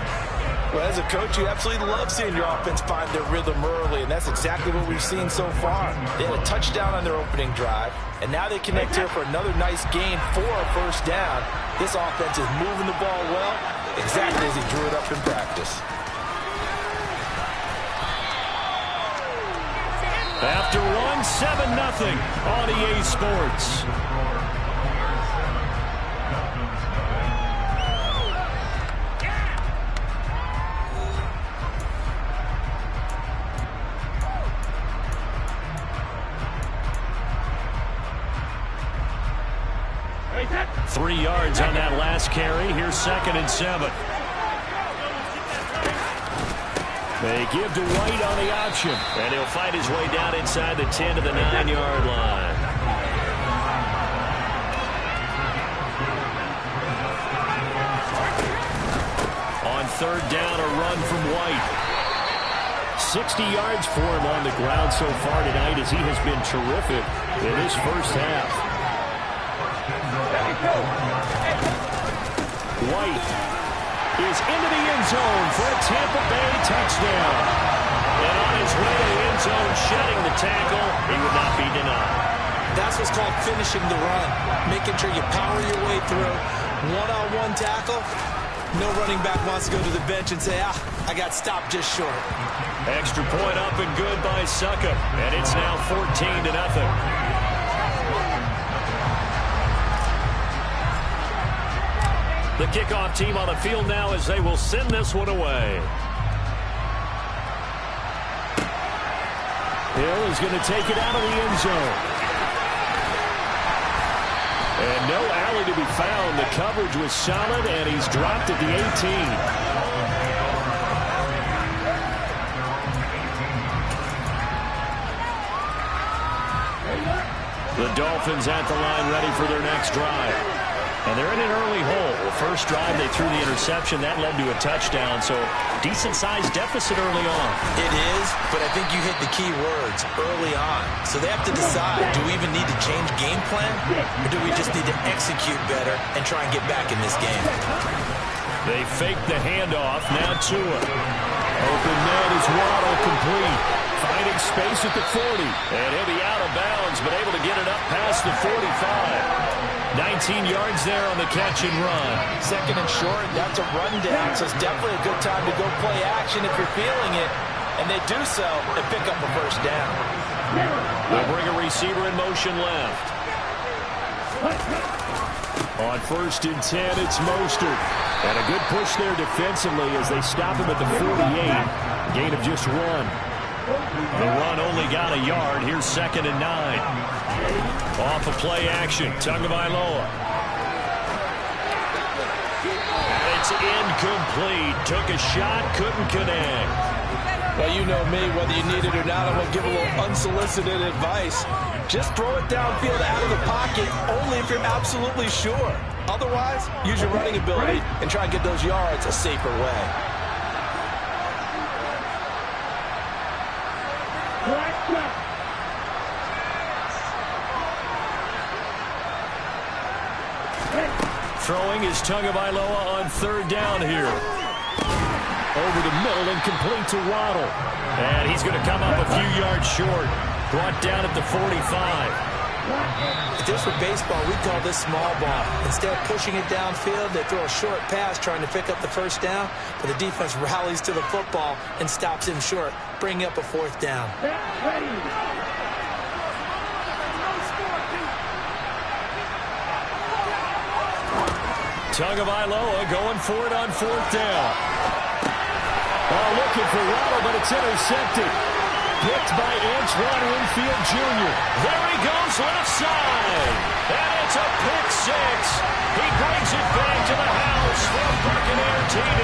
Well, as a coach, you absolutely love seeing your offense find their rhythm early, and that's exactly what we've seen so far. They had a touchdown on their opening drive, and now they connect here for another nice gain for a first down. This offense is moving the ball well, exactly as he drew it up in practice. After one, 7-0 on EA Sports. Three yards on that last carry. Here's 2nd and 7. They give to White on the option. And he'll fight his way down inside the 10 to the 9-yard line. On third down, a run from White. 60 yards for him on the ground so far tonight as he has been terrific in this first half. White is into the end zone for a Tampa Bay touchdown. And on his way to the end zone, shedding the tackle, he would not be denied. That's what's called finishing the run, making sure you power your way through. One-on-one tackle, No running back wants to go to the bench and say, I got stopped just short. Extra point up and good by Succop. And it's now 14-0. The kickoff team on the field now as they will send this one away. Hill is going to take it out of the end zone. And no alley to be found. The coverage was solid, and he's dropped at the 18. The Dolphins at the line ready for their next drive. And they're in an early hole. The first drive, they threw the interception. That led to a touchdown, so decent-sized deficit early on. It is, but I think you hit the key words, early on. So they have to decide, do we even need to change game plan, or do we just need to execute better and try and get back in this game? They fake the handoff. Now Tua. Open net is Waddle, complete. Finding space at the 40. And he'll be out of bounds, but able to get it up past the 45. 19 yards there on the catch and run. Second and short, that's a rundown, so it's definitely a good time to go play action if you're feeling it. And they do so and pick up a first down. They'll bring a receiver in motion left. On 1st and 10, it's Mostert. And a good push there defensively as they stop him at the 48. Gain of just 1. The run only got a yard. Here's 2nd and 9. Off of play action. Tagovailoa. It's incomplete. Took a shot, couldn't connect. Well, you know me, whether you need it or not, I'm going to give a little unsolicited advice. Just throw it downfield out of the pocket, only if you're absolutely sure. Otherwise, use your running ability and try and get those yards a safer way. Throwing is Tagovailoa on 3rd down here. Over the middle and complete to Waddle. And he's going to come up a few yards short. Brought down at the 45. If this were baseball, we'd call this small ball. Instead of pushing it downfield, they throw a short pass trying to pick up the first down, but the defense rallies to the football and stops him short, bringing up a 4th down. Tagovailoa going for it on 4th down. Looking for Waddle, but it's intercepted. Picked by Antoine Winfield Jr. There he goes, left side. And it's a pick 6. He brings it back to the house from Buccaneer TV.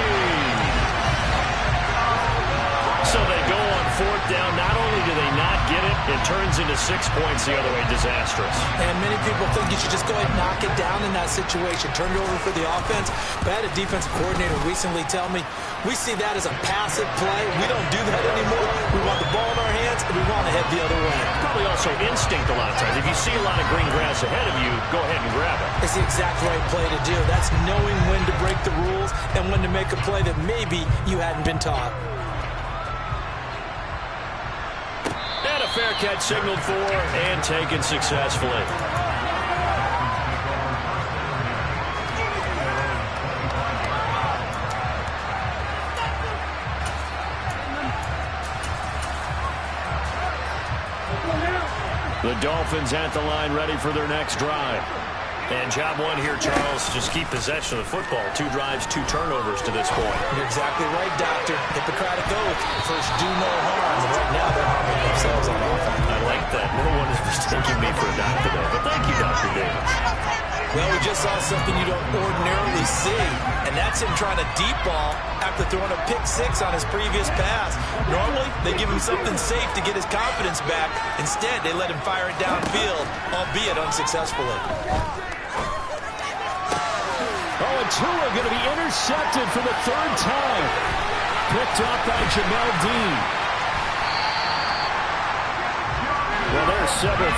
So they go on 4th down. Not only do they not get it, it turns into 6 points the other way. Disastrous. And many people think you should just go ahead and knock it down in that situation. Turn it over for the offense. But I had a defensive coordinator recently tell me, we see that as a passive play. We don't do that anymore. We want the ball in our hands, and we want to head the other way. Probably also instinct a lot of times. If you see a lot of green grass ahead of you, go ahead and grab it. It's the exact right play to do. That's knowing when to break the rules and when to make a play that maybe you hadn't been taught. And a fair catch signaled for and taken successfully. The Dolphins at the line ready for their next drive. And job 1 here, Charles, just keep possession of the football. 2 drives, 2 turnovers to this point. You're exactly right, Doctor. Hippocratic oath. First, do no harm. And right now, they're harming themselves on offense. I like that. No one is mistaking me for a doctor there. But thank you, Dr. Davis. Well, we just saw something you don't ordinarily see, and that's him trying to deep ball after throwing a pick 6 on his previous pass. Normally, they give him something safe to get his confidence back. Instead, they let him fire it downfield, albeit unsuccessfully. Oh, and Tua going to be intercepted for the 3rd time. Picked up by Jamel Dean. Well, there's several.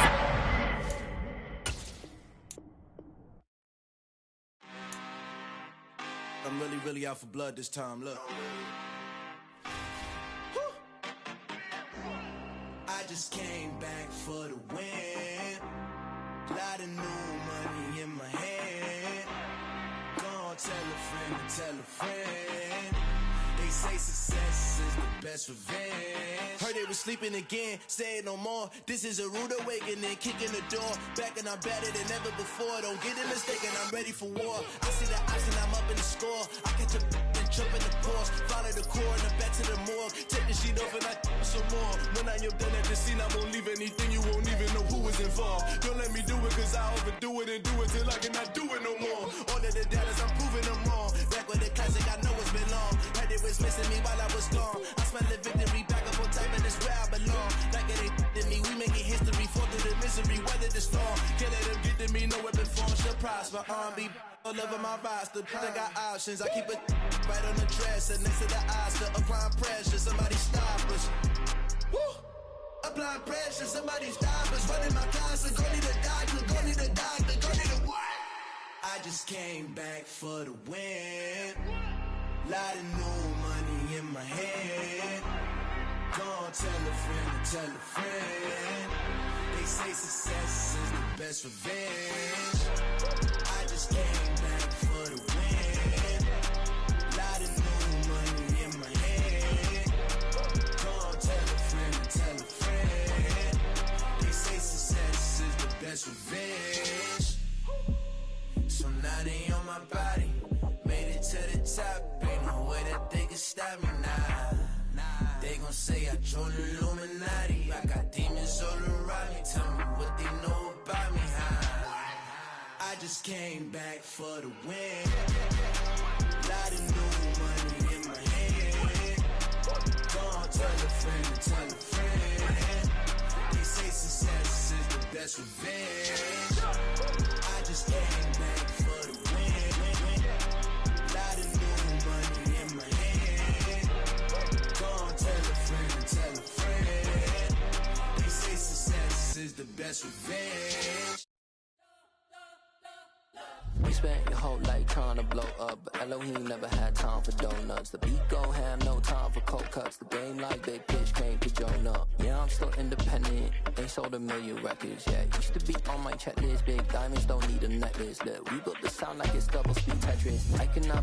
I'm really out for blood this time, look. I just came back for the win. Lot of new money in my hand. Gone tell a friend. They say success is the best revenge. Heard they was sleeping again, say it no more. This is a rude awakening, kicking the door. Back and I'm better than ever before. Don't get it mistaken, I'm ready for war. I see the option, I'm up in the score. I catch a and jump in the Porsche. Follow the core and the back to the morgue. Take the sheet off and I some more. When I am done at the scene, I won't leave anything. You won't even know who was involved. Don't let me do it, cause I overdo it and do it till I cannot do it no more. All of the doubters, I'm proving them wrong. Back with the classic, I know it's been long. Heard it was missing me while I was gone. I smell the victory, back up on time, and it's where I belong. Like it ain't to me, we making history. Fall through the misery, weather the storm. Can't let them get to me, no weapon form should prosper. R&B all over my roster, I got options. I keep it right on the dresser, next to the Oscar. Applying pressure, somebody stop us. Woo! Applying pressure, somebody stop us. Running my closet, go need a doctor, go need a doctor, go need a what? I just came back for the win. Lot of new money in my hand. Gonna tell a friend. They say success is the best revenge. I just came back for the win. Lot of new money in my hand. Gonna tell a friend. They say success is the best revenge. So now they on my body. Made it to the top. Ain't no way that they can stop me now. They gon' say I joined the Illuminati. I got demons all around me. Tell me what they know about me, huh? I just came back for the win. Lot of new money in my hand. Gonna tell a friend. They say success is the best revenge. I just came back for the win. Lot of new money in my hand. Gonna tell a friend. They say success is the best revenge. We spent your whole life trying to blow up, but Elohim never had time for donuts. The beat go ham, no time for cold cuts. The game like Big Pitch came to Jonah. Yeah, I'm still independent, ain't sold a million records yet. Used to be on my checklist, big diamonds don't need a necklace. Look, we built the sound like it's double speed Tetris. I cannot